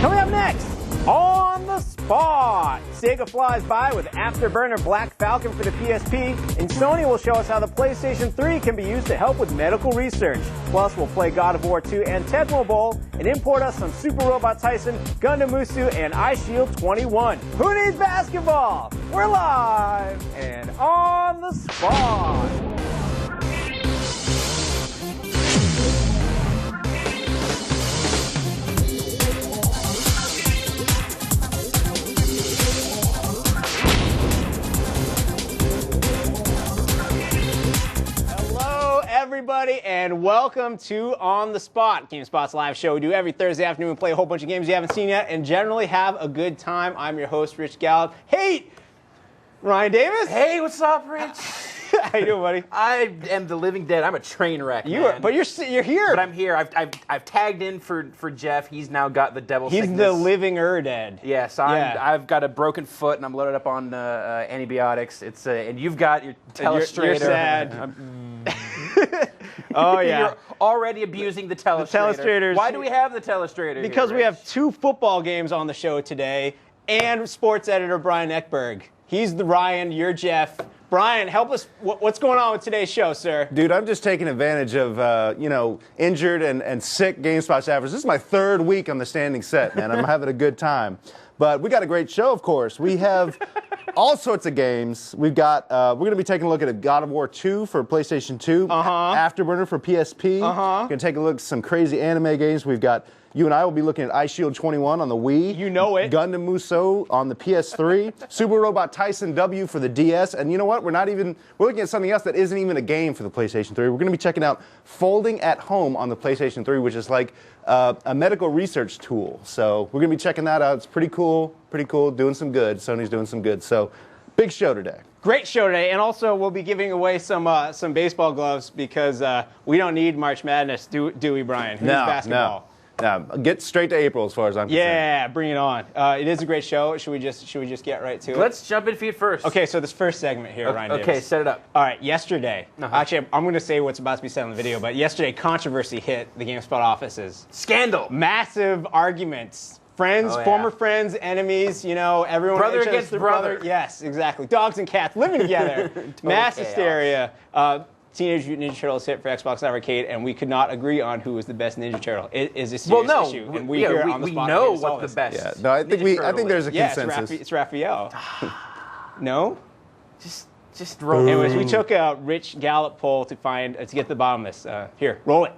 Coming up next, On the Spot, Sega flies by with Afterburner Black Falcon for the PSP, and Sony will show us how the PlayStation 3 can be used to help with medical research. Plus, we'll play God of War 2 and Tecmo Bowl, and import us some Super Robot Tyson, Gundam Musu, and iShield 21. Who needs basketball? We're live and on the spot. Everybody, and welcome to On the Spot, GameSpot's live show. We do every Thursday afternoon. We play a whole bunch of games you haven't seen yet, and generally have a good time. I'm your host, Rich Gallup. Hey, Ryan Davis. Hey, what's up, Rich? How you doing, buddy? I am the living dead. I'm a train wreck. But you're here. But I'm here. I've tagged in for Jeff. He's now got the devil sickness. He's the living dead. Yes, I've got a broken foot and I'm loaded up on antibiotics. It's and you've got your telestrator. You're sad. Oh yeah. You're already abusing the telestrator. The telestrators. Why do we have the telestrator? Because here, we have two football games on the show today, and sports editor Brian Eckberg. He's the Ryan. You're Jeff. Brian, help us. What's going on with today's show, sir? Dude, I'm just taking advantage of, injured and sick GameSpot staffers. This is my third week on the standing set, man. I'm having a good time. But we got a great show, of course. We have all sorts of games. We've got, we're going to be taking a look at God of War 2 for PlayStation 2. Afterburner for PSP. We're going to take a look at some crazy anime games. We've got, you and I will be looking at iShield 21 on the Wii. You know it. Gundam Muso on the PS3. Super Robot Tyson W for the DS. And you know what? We're looking at something else that isn't even a game for the PlayStation 3. We're going to be checking out Folding at Home on the PlayStation 3, which is like a medical research tool. So we're going to be checking that out. It's pretty cool, doing some good. Sony's doing some good. So big show today. Great show today, and also we'll be giving away some baseball gloves because we don't need March Madness, do we, Brian? Who's basketball? No, get straight to April as far as I'm concerned. Yeah, bring it on. It is a great show. Should we just get right to it? Let's jump in feet first. Okay, so this first segment here, Ryan Davis. Okay, set it up. All right, yesterday. Actually, I'm going to say what's about to be said in the video, but yesterday controversy hit the GameSpot offices. Scandal. Massive arguments. Friends, former friends, enemies, everyone. Brother against brother. Yes, exactly. Dogs and cats living together. Mass hysteria. Teenage Mutant Ninja Turtles hit for Xbox Live Arcade, and we could not agree on who was the best Ninja Turtle. It is a serious issue, and we here on the spot know what the best. Yeah, no, I think there's a consensus. It's Raphael. No, just roll. Anyways, we took a Rich Gallup poll to get to the bottom of this. Here, roll it.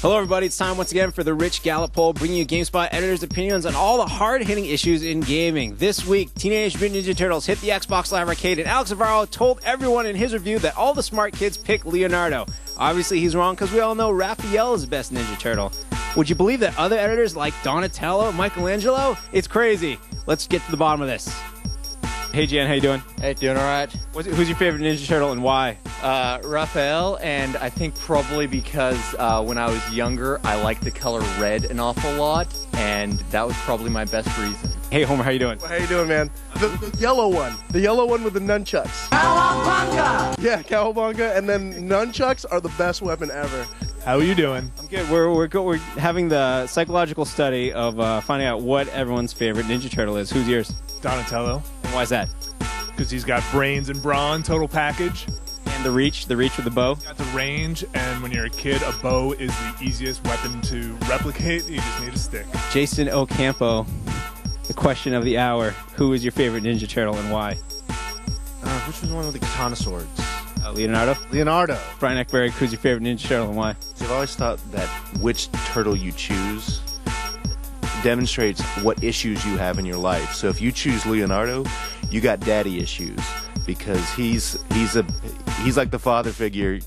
Hello, everybody. It's time once again for the Rich Gallup poll, bringing you GameSpot editors' opinions on all the hard-hitting issues in gaming. This week, Teenage Mutant Ninja Turtles hit the Xbox Live Arcade, and Alex Navarro told everyone in his review that all the smart kids pick Leonardo. Obviously, he's wrong because we all know Raphael is the best Ninja Turtle. Would you believe that other editors like Donatello, Michelangelo? It's crazy. Let's get to the bottom of this. Hey, Jan, how you doing? Hey, doing all right. Who's your favorite Ninja Turtle and why? Raphael, and I think probably because when I was younger, I liked the color red an awful lot, and that was probably my best reason. Hey, Homer, how you doing? How you doing, man? The yellow one. The yellow one with the nunchucks. Cowabunga! Yeah, cowabunga, and then nunchucks are the best weapon ever. How are you doing? I'm good. We're having the psychological study of finding out what everyone's favorite Ninja Turtle is. Who's yours? Donatello. And why is that? Because he's got brains and brawn, total package. And the reach with the bow. Got the range, and when you're a kid, a bow is the easiest weapon to replicate. You just need a stick. Jason Ocampo, the question of the hour. Who is your favorite Ninja Turtle and why? Which was the one with the katana swords? Leonardo. Brian Eckberg, who's your favorite Ninja Turtle and why? So I've always thought that which turtle you choose demonstrates what issues you have in your life. So if you choose Leonardo, you got daddy issues because he's like the father figure.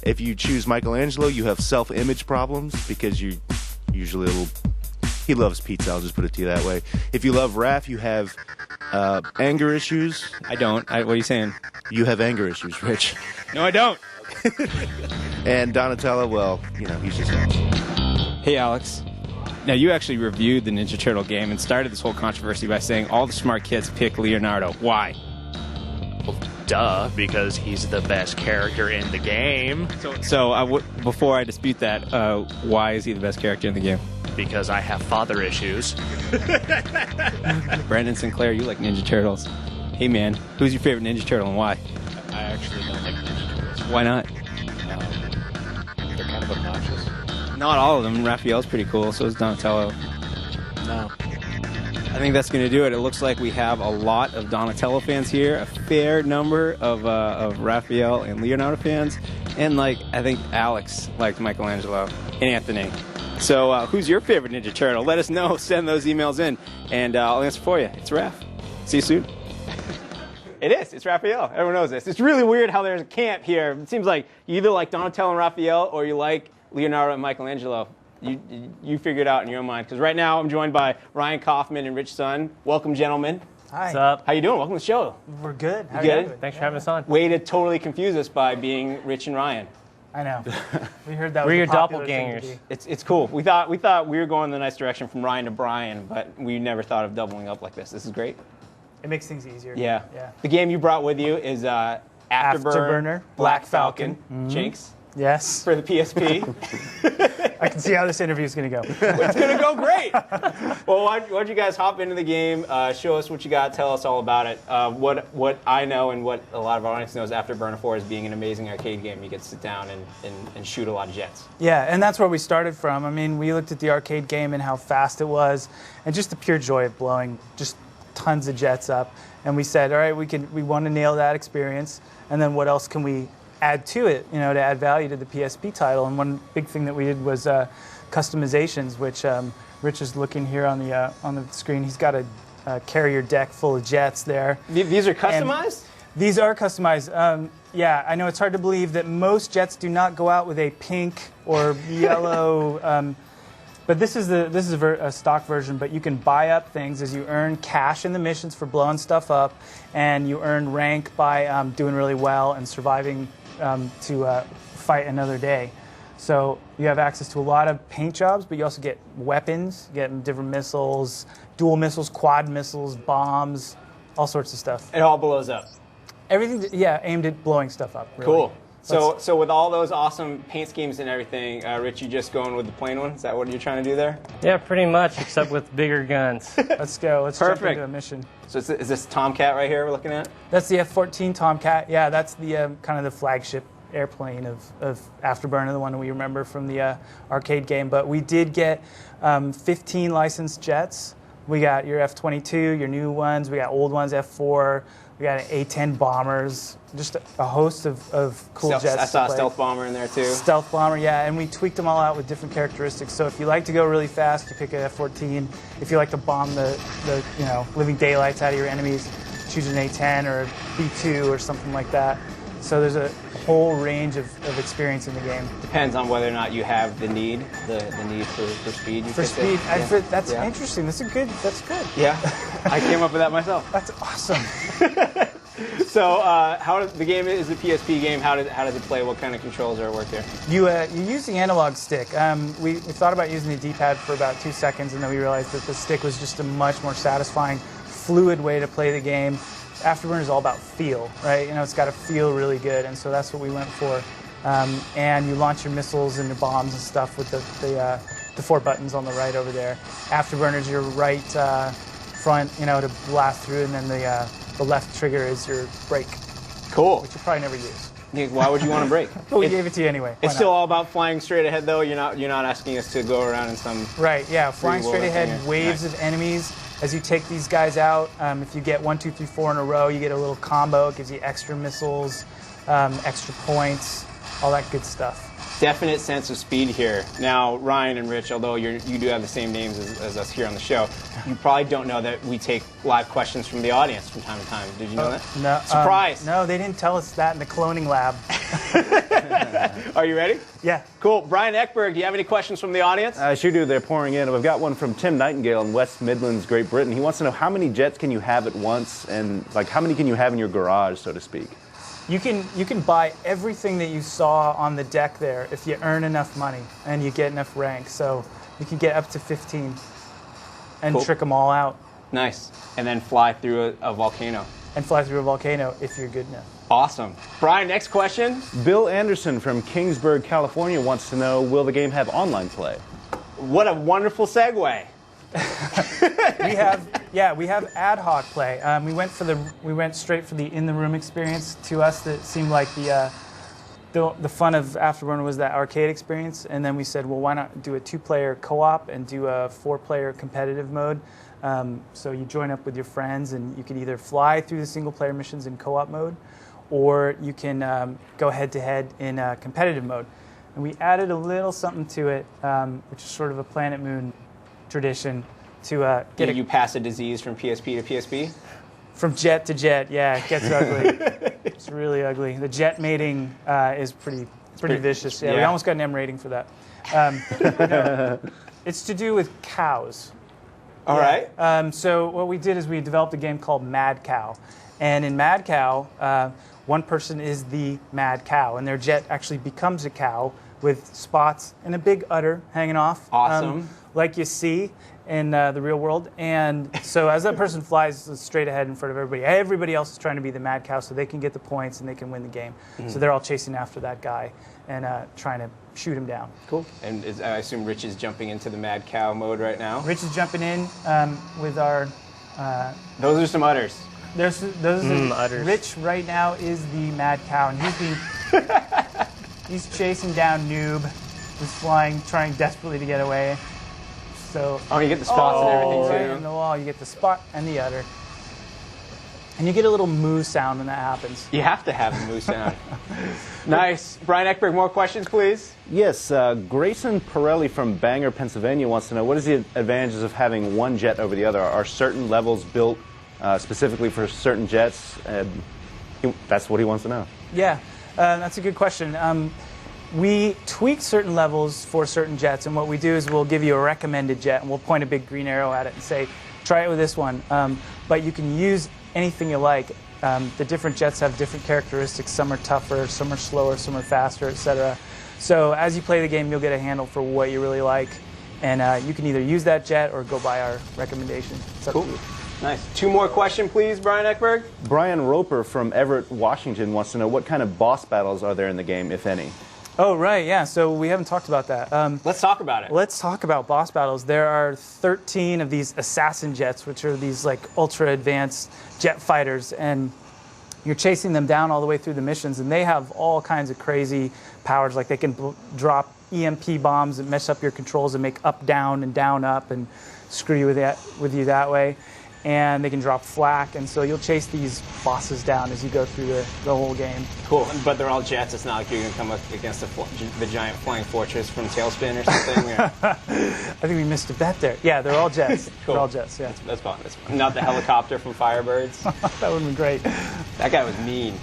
If you choose Michelangelo, you have self-image problems because you're usually a little. He loves pizza. I'll just put it to you that way. If you love Raph, you have anger issues. I don't. What are you saying? You have anger issues, Rich. No, I don't. And Donatello, well, he's just. Hey, Alex. Now, you actually reviewed the Ninja Turtle game and started this whole controversy by saying all the smart kids pick Leonardo. Why? Well, duh, because he's the best character in the game. So before I dispute that, why is he the best character in the game? Because I have father issues. Brandon Sinclair, you like Ninja Turtles. Hey man, who's your favorite Ninja Turtle and why? I actually don't like Ninja Turtles. Why not? They're kind of obnoxious. Not all of them. Raphael's pretty cool, so is Donatello. No. I think that's going to do it. It looks like we have a lot of Donatello fans here, a fair number of Raphael and Leonardo fans, and I think Alex liked Michelangelo and Anthony. So who's your favorite Ninja Turtle? Let us know. Send those emails in, and I'll answer for you. It's Raph. See you soon. It is. It's Raphael. Everyone knows this. It's really weird how there's a camp here. It seems like you either like Donatello and Raphael or you like Leonardo and Michelangelo. You figure it out in your own mind. Because right now I'm joined by Ryan Kaufman and Rich Sun. Welcome, gentlemen. Hi. What's up? How you doing? Welcome to the show. We're good. How You are you good? doing? Thanks for having us on. Way to totally confuse us by being Rich and Ryan. I know. We heard that We're was your a popular thing to doppelgangers. do. It's cool. We thought we were going in the nice direction from Ryan to Brian, but we never thought of doubling up like this. This is great. It makes things easier. Yeah. Yeah. The game you brought with you is Afterburner, Black Falcon, Jinx Yes. for the PSP. I can see how this interview is going to go. It's gonna go great. Well, why don't you guys hop into the game? Show us what you got. Tell us all about it. What I know and what a lot of our audience knows, Afterburner 4 is being an amazing arcade game. You get to sit down and shoot a lot of jets. Yeah, and that's where we started from. I mean, we looked at the arcade game and how fast it was, and just the pure joy of blowing just tons of jets up. And we said, all right, we want to nail that experience, and then what else can we add to it, to add value to the PSP title? And one big thing that we did was customizations, which Rich is looking here on the screen. He's got a carrier deck full of jets there. These are customized? These are customized. Yeah, I know it's hard to believe that most jets do not go out with a pink or yellow. But this is a stock version. But you can buy up things as you earn cash in the missions for blowing stuff up, and you earn rank by doing really well and surviving to fight another day. So you have access to a lot of paint jobs, but you also get weapons, you get different missiles, dual missiles, quad missiles, bombs, all sorts of stuff. It all blows up. Everything, yeah, aimed at blowing stuff up. Really. Cool. So with all those awesome paint schemes and everything, Rich, you just going with the plain one? Is that what you're trying to do there? Yeah, pretty much, except with bigger guns. Let's go. Let's jump Perfect. into a mission. So is this Tomcat right here we're looking at? That's the F-14 Tomcat. Yeah, that's the kind of the flagship airplane of Afterburner, the one we remember from the arcade game. But we did get 15 licensed jets. We got your F-22, your new ones. We got old ones, F-4. We got A-10 bombers. Just a host of cool jets. I saw a to play. stealth bomber in there too. Stealth bomber, yeah, and we tweaked them all out with different characteristics. So if you like to go really fast, you pick a F-14. If you like to bomb the living daylights out of your enemies, choose an A-10 or a B-2 or something like that. So there's a whole range of experience in the game. Depends on whether or not you have the need for speed. For speed, that's interesting. That's good. Yeah, I came up with that myself. That's awesome. So, the game is a PSP game. How does it play? What kind of controls are at work there? You use the analog stick. We thought about using the D-pad for about 2 seconds, and then we realized that the stick was just a much more satisfying, fluid way to play the game. Afterburner is all about feel, right? It's got to feel really good, and so that's what we went for. And you launch your missiles and your bombs and stuff with the 4 buttons on the right over there. Afterburner is your right front, to blast through, and then the left trigger is your brake. Cool. Which you probably never use. Why would you want to brake? But we gave it to you anyway. It's still all about flying straight ahead, though. You're not asking us to go around in some. Right. Yeah. Flying free straight world ahead, thing. waves Nice. of enemies. As you take these guys out, if you get 1, 2, 3, 4 in a row, you get a little combo. It gives you extra missiles, extra points, all that good stuff. Definite sense of speed here. Now, Ryan and Rich, although you do have the same names as us here on the show, you probably don't know that we take live questions from the audience from time to time. Did you know that? No. Surprise! No, they didn't tell us that in the cloning lab. Are you ready? Yeah. Cool. Brian Eckberg, do you have any questions from the audience? I sure do. They're pouring in. We've got one from Tim Nightingale in West Midlands, Great Britain. He wants to know how many jets can you have at once, and how many can you have in your garage, so to speak? You can buy everything that you saw on the deck there if you earn enough money and you get enough rank. So you can get up to 15 and Cool. trick them all out Nice. And then fly through a volcano. and fly through a volcano if you're good enough. Awesome. Brian, next question. Bill Anderson from Kingsburg, California wants to know, will the game have online play? What a wonderful segue. We have ad hoc play. We went straight for the in the room experience. To us, that seemed like the fun of Afterburner was that arcade experience, and then we said, well, why not do a 2-player co-op and do a 4-player competitive mode? So you join up with your friends, and you can either fly through the single-player missions in co-op mode, or you can go head-to-head in competitive mode. And we added a little something to it, which is sort of a Planet Moon tradition to get you pass a disease from PSP to PSP? From jet to jet, yeah, it gets ugly. It's really ugly. The jet mating is pretty vicious. Yeah, we almost got an M rating for that. It's to do with cows. All right. So what we did is we developed a game called Mad Cow. And in Mad Cow, one person is the mad cow, and their jet actually becomes a cow with spots and a big udder hanging off. Awesome. Like you see in the real world. And so as that person flies straight ahead in front of everybody else is trying to be the mad cow so they can get the points and they can win the game. So they're all chasing after that guy and trying to shoot him down. Cool. And I assume Rich is jumping into the mad cow mode right now? Rich is jumping in with our... Those are some udders. Those udders. Rich right now is the mad cow, and he's chasing down Noob, who's flying, trying desperately to get away. So you get the spots and everything right too. in the wall, you get the spot and the udder, and you get a little moo sound when that happens. You have to have a moo sound. Nice. Brian Eckberg, more questions, please. Yes, Grayson Pirelli from Bangor, Pennsylvania wants to know, what is the advantages of having one jet over the other? Are certain levels built specifically for certain jets? That's what he wants to know. Yeah, that's a good question. We tweak certain levels for certain jets, and what we do is we'll give you a recommended jet, and we'll point a big green arrow at it and say, try it with this one. But you can use anything you like. The different jets have different characteristics. Some are tougher, some are slower, some are faster, etc. So as you play the game, you'll get a handle for what you really like, and you can either use that jet or go by our recommendation. It's up to you. Nice. 2 more questions, please, Brian Eckberg. Brian Roper from Everett, Washington wants to know, what kind of boss battles are there in the game, if any? Oh, right, yeah. So we haven't talked about that. Let's talk about it. Let's talk about boss battles. There are 13 of these assassin jets, which are these like ultra advanced jet fighters, and you're chasing them down all the way through the missions, and they have all kinds of crazy powers. Like they can drop EMP bombs that mess up your controls and make up down and down up and screw you with you that way. And they can drop flak, and so you'll chase these bosses down as you go through the whole game. Cool, but they're all jets. It's not like you're going to come up against the giant flying fortress from Tailspin or something. I think we missed a bet there. Yeah, they're all jets. Cool. They're all jets, yeah. That's fun. Not the helicopter from Firebirds. That would have been great. That guy was mean.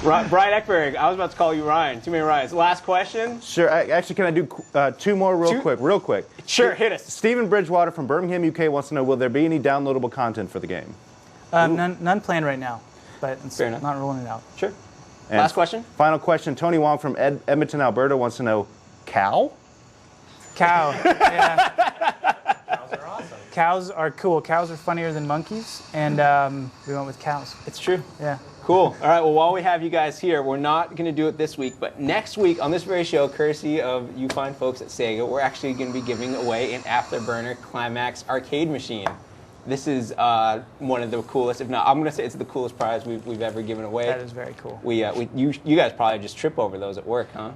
Brian Eckberg, I was about to call you Ryan. Too many Ryans. Last question? Sure. Actually, can I do 2 more real quick? Sure, hit us. Stephen Bridgewater from Birmingham, UK wants to know, will there be any downloadable content for the game? None planned right now, but it's Fair enough. not rolling it out. Sure. And last question? Final question. Tony Wong from Edmonton, Alberta wants to know, cow? Cow, yeah. Cows are awesome. Cows are cool. Cows are funnier than monkeys, and we went with cows. It's true. Yeah. Cool. All right, well, while we have you guys here, we're not going to do it this week, but next week on this very show, courtesy of you fine folks at Sega, we're actually going to be giving away an Afterburner Climax arcade machine. This is one of the coolest, if not, I'm going to say it's the coolest prize we've ever given away. That is very cool. You guys probably just trip over those at work, huh?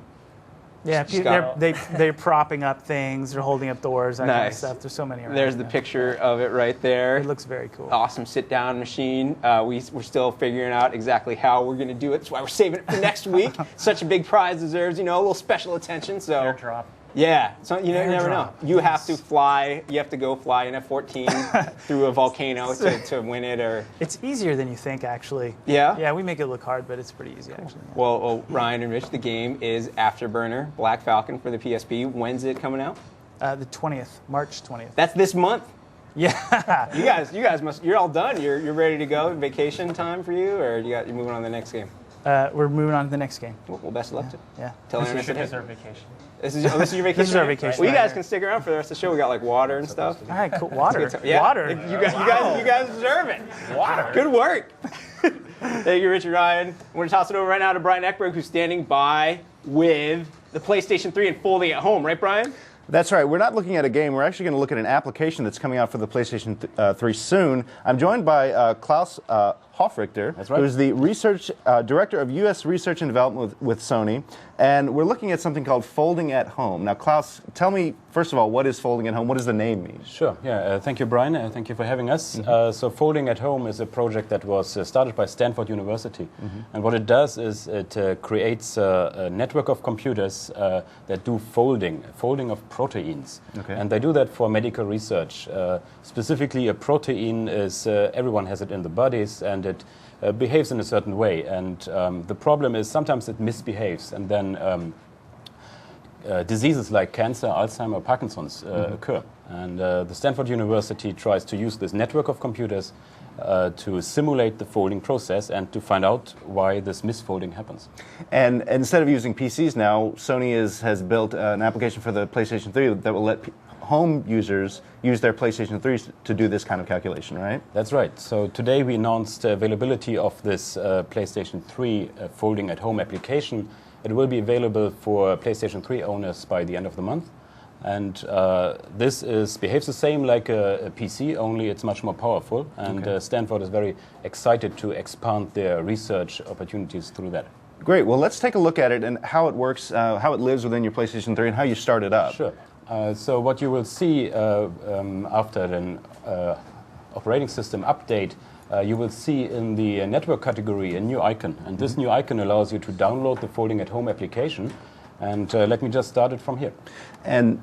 Yeah, they're propping up things, they're holding up doors, that kind of stuff. There's so many around. There's the picture of it right there. It looks very cool. Awesome sit-down machine. We're still figuring out exactly how we're going to do it. That's why we're saving it for next week. Such a big prize deserves, a little special attention. So Airdrop. Yeah, so you never know. You have to fly. You have to go fly an F-14 through a volcano to win it, or it's easier than you think, actually. Yeah. Yeah, we make it look hard, but it's pretty easy, actually. Yeah. Well, Ryan and Rich, the game is Afterburner Black Falcon for the PSP. When's it coming out? The 20th, March 20th. That's this month. Yeah. You guys you're all done. You're ready to go. Vacation time for you, or you're moving on to the next game? We're moving on to the next game. Well, best of luck to you. Yeah. Tell This Aaron is our vacation. This is your vacation. This is our vacation. Well, you guys can stick around for the rest of the show. We got like water and stuff. All right, cool. Water. Yeah. Water. You guys deserve it. Water. Good work. Thank you, Richard Ryan. We're going to toss it over right now to Brian Eckberg, who's standing by with the PlayStation 3 and folding at home. Right, Brian? That's right. We're not looking at a game. We're actually going to look at an application that's coming out for the PlayStation 3 soon. I'm joined by Klaus Hofrichter, right. who's the research director of U.S. Research and Development with Sony. And we're looking at something called Folding at Home. Now, Klaus, tell me, first of all, what is Folding at Home? What does the name mean? Sure. Yeah. Thank you, Brian. Thank you for having us. So Folding at Home is a project that was started by Stanford University. And what it does is it creates a network of computers that do folding of proteins. Okay. And they do that for medical research. Specifically, a protein is, everyone has it in the bodies, and it behaves in a certain way. And the problem is sometimes it misbehaves, and then diseases like cancer, Alzheimer, Parkinson's occur. And the Stanford University tries to use this network of computers to simulate the folding process and to find out why this misfolding happens. And instead of using PCs now, Sony has built an application for the PlayStation 3 that will let home users use their PlayStation 3s to do this kind of calculation, right? That's right. So today we announced the availability of this PlayStation 3 folding at home application. It will be available for PlayStation 3 owners by the end of the month. And this behaves the same like a PC, only it's much more powerful. And Stanford is very excited to expand their research opportunities through that. Great. Well, let's take a look at it and how it works, how it lives within your PlayStation 3 and how you start it up. Sure. So what you will see after an operating system update, you will see in the network category a new icon. And this new icon allows you to download the Folding at Home application. And let me just start it from here. And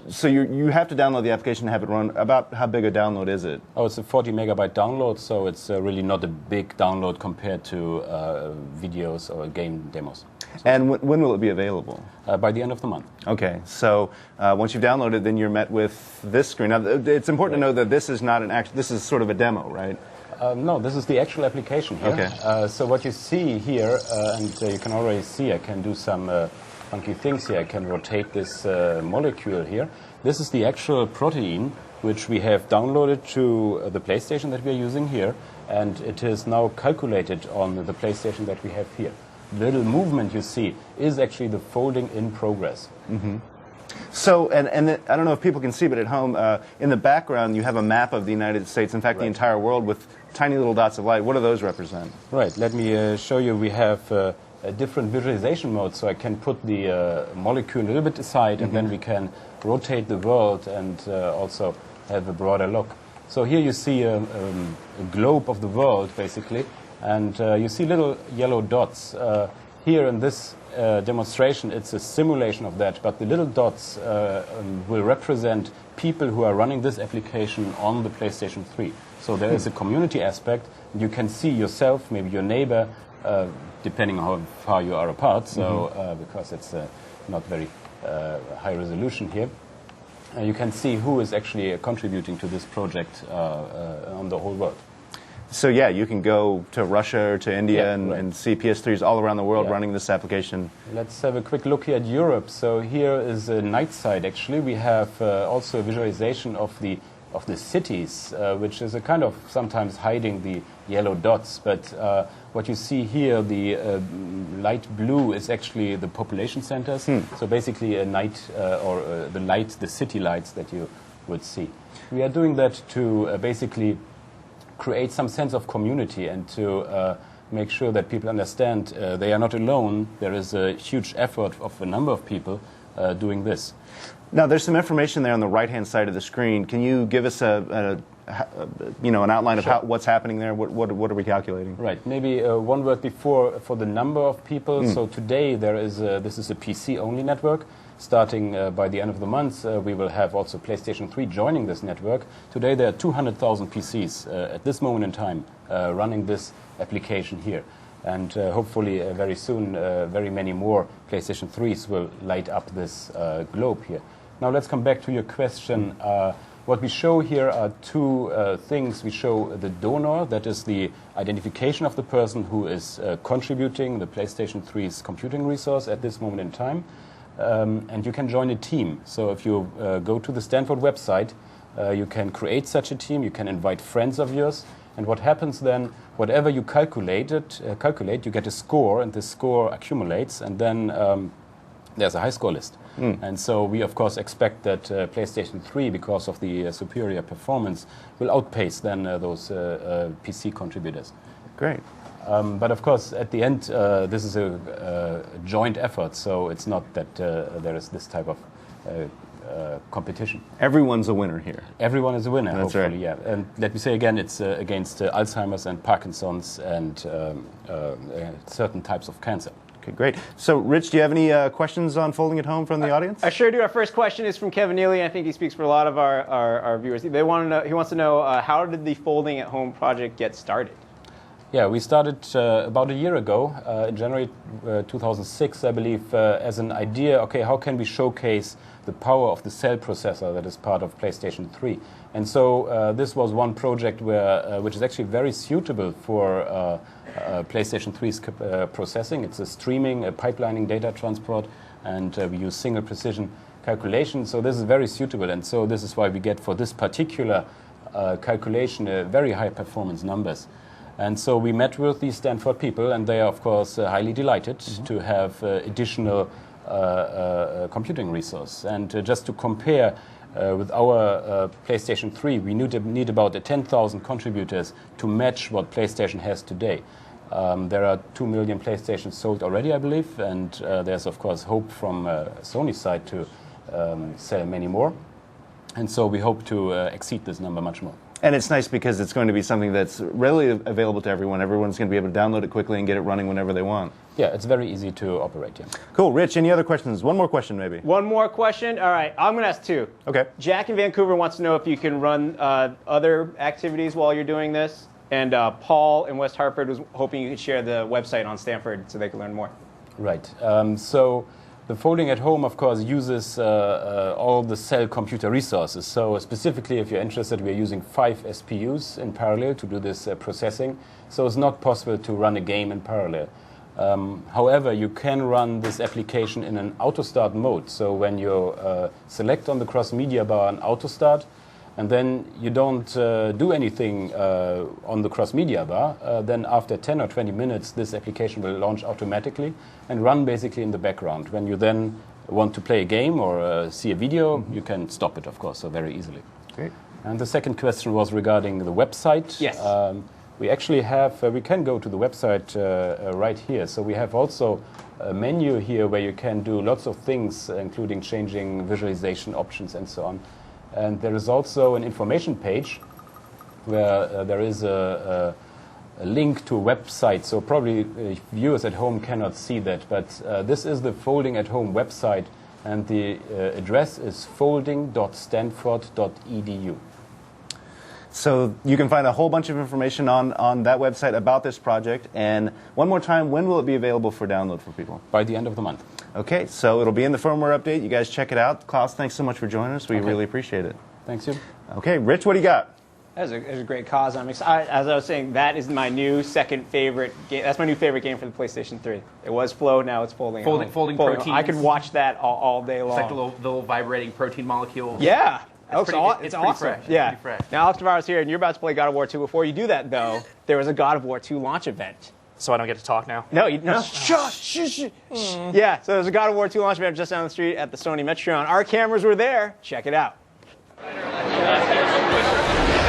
so you have to download the application to have it run. About how big a download is it? Oh, it's a 40 megabyte download, so it's really not a big download compared to videos or game demos. And when will it be available? By the end of the month. Okay, so once you've downloaded, then you're met with this screen. Now, it's important to know that this is not this is sort of a demo, right? No, this is the actual application here. Okay. So what you see here, and you can already see, I can do some funky things here. I can rotate this molecule here. This is the actual protein which we have downloaded to the PlayStation that we are using here, and it is now calculated on the PlayStation that we have here. The little movement you see is actually the folding in progress. So, and I don't know if people can see, but at home, in the background, you have a map of the United States, in fact, the entire world, with tiny little dots of light. What do those represent? Right. Let me show you. We have a different visualization mode, so I can put the molecule a little bit aside, and then we can rotate the world and also have a broader look. So here you see a globe of the world, basically, and you see little yellow dots. Here in this demonstration, it's a simulation of that, but the little dots will represent people who are running this application on the PlayStation 3. So there is a community aspect. You can see yourself, maybe your neighbor, depending on how far you are apart, so because it's not very high resolution here. You can see who is actually contributing to this project on the whole world. So yeah, you can go to Russia or to India and see PS3s all around the world running this application. Let's have a quick look here at Europe. So here is a night side, actually. We have also a visualization of the cities, which is a kind of sometimes hiding the yellow dots. But what you see here, the light blue is actually the population centers. So basically a night or the city lights that you would see. We are doing that to basically create some sense of community and to make sure that people understand they are not alone. There is a huge effort of a number of people doing this. Now, there's some information there on the right-hand side of the screen. Can you give us an outline of what's happening there? What are we calculating? Right. Maybe one word before for the number of people. So today this is a PC-only network. Starting by the end of the month, we will have also PlayStation 3 joining this network. Today there are 200,000 PCs at this moment in time running this application here. And hopefully very soon very many more PlayStation 3s will light up this globe here. Now let's come back to your question. What we show here are two things. We show the donor, that is the identification of the person who is contributing the PlayStation 3's computing resource at this moment in time. And you can join a team. So if you go to the Stanford website, you can create such a team. You can invite friends of yours, And what happens then, whatever you calculate, you get a score, and this score accumulates, and then there's a high score list. And so we, of course, expect that PlayStation 3, because of the superior performance, will outpace then those PC contributors. Great. But of course, at the end, this is a joint effort, so it's not that there is this type of competition. Everyone's a winner here. Everyone is a winner, That's hopefully, right. yeah. And let me say again, it's against Alzheimer's and Parkinson's and certain types of cancer. Okay, great. So, Rich, do you have any questions on Folding at Home from the audience? I sure do. Our first question is from Kevin Neely. I think he speaks for a lot of our viewers. They want to know. He wants to know how did the Folding at Home project get started? Yeah, we started about a year ago, in January 2006, I believe, as an idea, okay, how can we showcase the power of the cell processor that is part of PlayStation 3? And so this was one project which is actually very suitable for PlayStation 3's processing. It's a streaming, pipelining data transport, and we use single precision calculation. So this is very suitable, and so this is why we get for this particular calculation very high performance numbers. And so we met with these Stanford people, and they are, of course, highly delighted to have additional computing resource. And just to compare with our PlayStation 3, we need about 10,000 contributors to match what PlayStation has today. There are 2 million PlayStations sold already, I believe, and there's, of course, hope from Sony's side to sell many more. And so we hope to exceed this number much more. And it's nice because it's going to be something that's readily available to everyone. Everyone's going to be able to download it quickly and get it running whenever they want. Yeah, it's very easy to operate, yeah. Cool. Rich, any other questions? One more question, maybe. One more question? All right, I'm going to ask two. Okay. Jack in Vancouver wants to know if you can run other activities while you're doing this. And Paul in West Hartford was hoping you could share the website on Stanford so they can learn more. Right. So the Folding at Home, of course, uses all the cell computer resources. So specifically, if you're interested, we're using 5 SPUs in parallel to do this processing. So it's not possible to run a game in parallel. However, you can run this application in an auto start mode. So when you select on the cross-media bar an auto start, and then you don't do anything on the cross-media bar, then after 10 or 20 minutes, this application will launch automatically and run basically in the background. When you then want to play a game or see a video, you can stop it, of course, so very easily. Great. And the second question was regarding the website. Yes. We actually have, we can go to the website right here. So we have also a menu here where you can do lots of things, including changing visualization options and so on. And there is also an information page where there is a link to a website. So probably viewers at home cannot see that, but this is the Folding at Home website, and the address is folding.stanford.edu. So you can find a whole bunch of information on that website about this project. And one more time, when will it be available for download for people? By the end of the month. Okay, so it'll be in the firmware update. You guys check it out. Klaus, thanks so much for joining us. We really appreciate it. Thanks, you. Okay, Rich, what do you got? That's a great cause. I'm excited. As I was saying, that is my new second favorite game. That's my new favorite game for the PlayStation 3. It was Flow, now it's Folding. Folding proteins. I could watch that all day long. It's like the little vibrating protein molecules. Yeah. It's It's awesome. fresh. Yeah. Pretty fresh. Now, Alex Navarro's here, and you're about to play God of War 2. Before you do that, though, there was a God of War 2 launch event. So I don't get to talk now? No, Shush. Yeah, so there's a God of War 2 launch event just down the street at the Sony Metron. Our cameras were there. Check it out.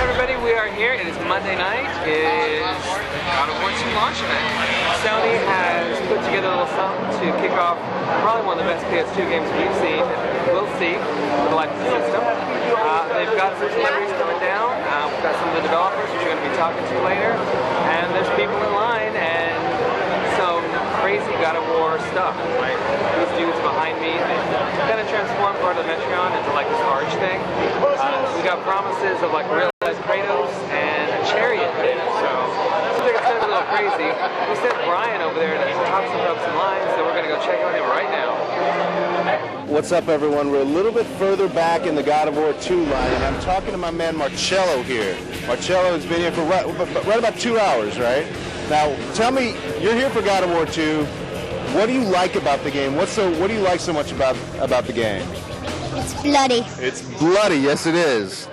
Everybody, we are here. It is Monday night. It is God of War 2 launch event. Sony has put together a little something to kick off probably one of the best PS2 games we've seen and will see with the life of the system. They've got some celebrities coming down. We've got some of the developers which you're going to be talking to later. And there's people in line and some crazy God of War stuff. Right? These dudes behind me, they kind of transformed part of the Metron into like this arch thing. We got promises of like real-life Kratos and a chariot there. So they got a little crazy. We sent Brian over there to talk some up some lines, so we're going to go check on him right now. What's up, everyone? We're a little bit further back in the God of War 2 line, and I'm talking to my man Marcello here. Marcello has been here for right about 2 hours, right? Now, tell me, you're here for God of War 2. What do you like about the game? What do you like so much about the game? It's bloody. It's bloody, yes it is.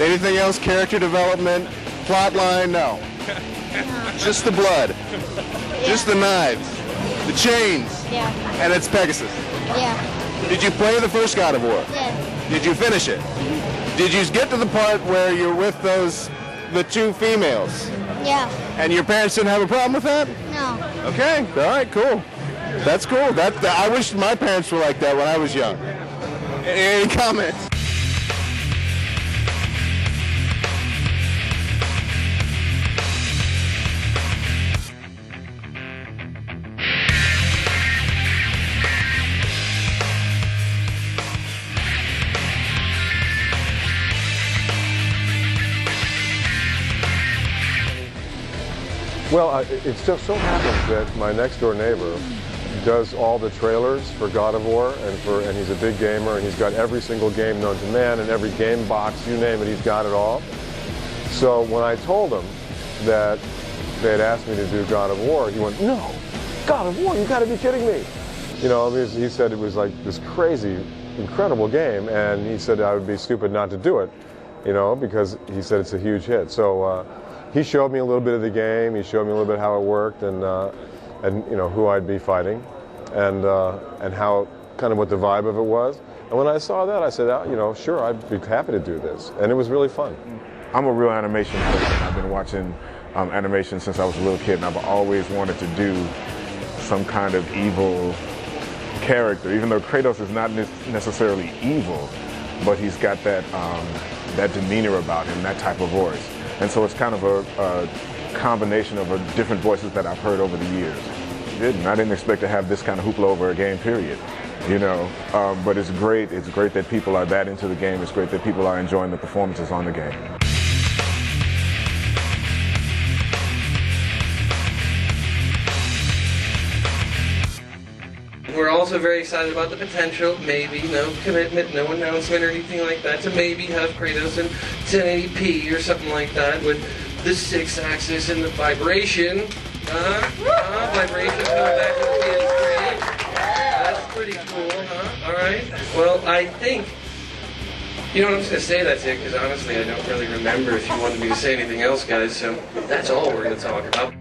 Anything else? Character development, plot line? No. Just the blood. Just the knives. The chains. Yeah. And it's Pegasus. Yeah. Did you play the first God of War? Yeah. Did you finish it? Did you get to the part where you're with the two females? Yeah. And your parents didn't have a problem with that? No. Okay, all right, cool. That's cool. I wish my parents were like that when I was young. Any comments? Well, it just so happens that my next door neighbor does all the trailers for God of War, and he's a big gamer, and he's got every single game known to man and every game box, you name it, he's got it all. So when I told him that they had asked me to do God of War, he went, "No, God of War, you got to be kidding me!" You know, he said it was like this crazy, incredible game, and he said I would be stupid not to do it, you know, because he said it's a huge hit. So. He showed me a little bit of the game. He showed me a little bit how it worked, and you know who I'd be fighting, and how kind of what the vibe of it was. And when I saw that, I said, you know, sure, I'd be happy to do this, and it was really fun. I'm a real animation person. I've been watching animation since I was a little kid, and I've always wanted to do some kind of evil character, even though Kratos is not necessarily evil, but he's got that that demeanor about him, that type of voice. And so it's kind of a combination of different voices that I've heard over the years. I didn't expect to have this kind of hoopla over a game, period. You know, but it's great. It's great that people are that into the game. It's great that people are enjoying the performances on the game. We're also very excited about the potential, maybe, no commitment, no announcement or anything like that, to maybe have Kratos in 1080p or something like that with the 6-axis and the vibration. Vibration coming back to the PS3. That's pretty cool, huh? Alright. Well, I think, you know what, I'm just going to say that to you, because honestly I don't really remember if you wanted me to say anything else, guys, so that's all we're going to talk about.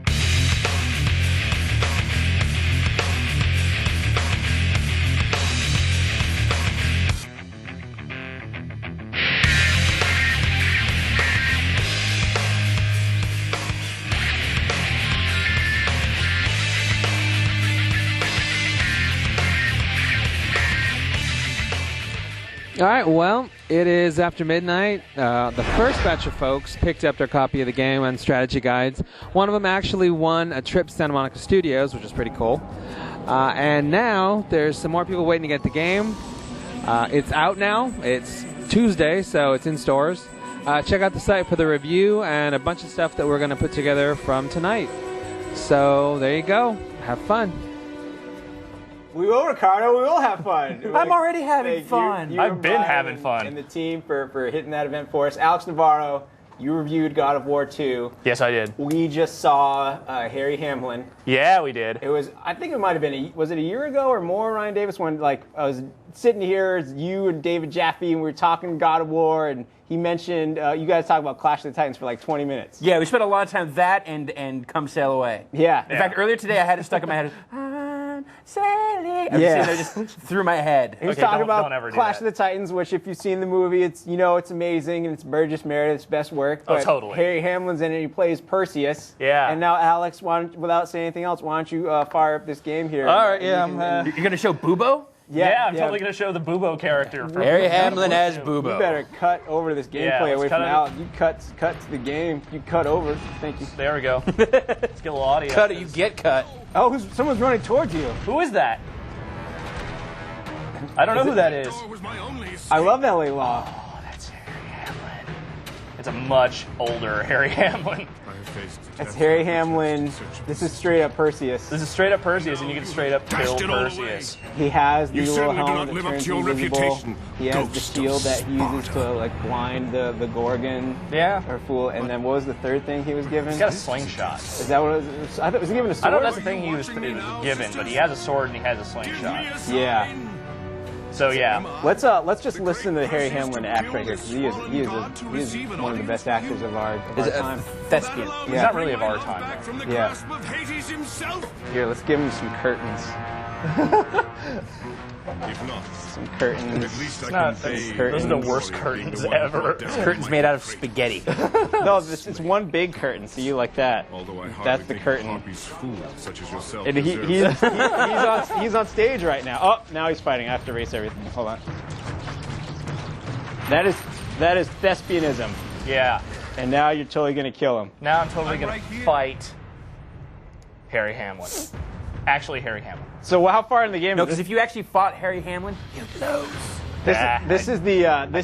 All right, well, it is after midnight. The first batch of folks picked up their copy of the game and strategy guides. One of them actually won a trip to Santa Monica Studios, which is pretty cool. And now there's some more people waiting to get the game. It's out now. It's Tuesday, so it's in stores. Check out the site for the review and a bunch of stuff that we're going to put together from tonight. So there you go. Have fun. We will, Ricardo. We will have fun. I'm already having fun. I've been having fun. And the team for hitting that event for us. Alex Navarro, you reviewed God of War 2. Yes, I did. We just saw Harry Hamlin. Yeah, we did. It was, I think it might have been, was it a year ago or more, Ryan Davis, when like I was sitting here, you and David Jaffe, and we were talking God of War, and he mentioned, you guys talked about Clash of the Titans for like 20 minutes. Yeah, we spent a lot of time that and Come Sail Away. Yeah. In fact, earlier today I had it stuck in my head. Sailing. I'm sitting there just through my head. He was talking about Clash of the Titans, which if you've seen the movie, it's, you know, it's amazing, and it's Burgess Meredith's best work. But totally. Harry Hamlin's in it, he plays Perseus. Yeah. And now, Alex, without saying anything else, why don't you fire up this game here? All right, yeah. You're going to show Bubo? Yeah, I'm totally going to show the Bubo character. From Harry Hamlin as Bubo. You better cut over this gameplay away from Alex. You cut to the game. You cut over. Thank you. There we go. Let's get a little audio. Cut it, you get cut. Oh, someone's running towards you. Who is that? I don't know who that is. I love L.A. Law. Oh, that's Harry Hamlin. It's a much older Harry Hamlin. That's Harry Hamlin. This is straight up Perseus. This is straight up Perseus, and you can straight up kill Perseus. He has the little helmet that turns invisible. He has the shield that he uses to like blind the Gorgon. Yeah. Or fool. And then what was the third thing he was given? He's got a slingshot. Is that what it was? I thought, was he given a sword? I don't know if that's the thing he was given, but he has a sword and he has a slingshot. Yeah. So yeah. Let's just listen to Harry Hamlin act right here, because he is one of the best actors of our time. Thespian. He's not really of our time, though. Yeah. Here, let's give him some curtains. Some curtains. Those are the worst curtains ever. Curtains made out of spaghetti. No, it's one big curtain. So you like that. That's the curtain. And he's on stage right now. Oh, now he's fighting. I have to erase everything. Hold on. That is thespianism. Yeah. And now you're totally gonna kill him. Now I'm totally gonna fight Harry Hamlin. Actually, Harry Hamlin. So how far in the game? No, because if you actually fought Harry Hamlin, you'd lose. This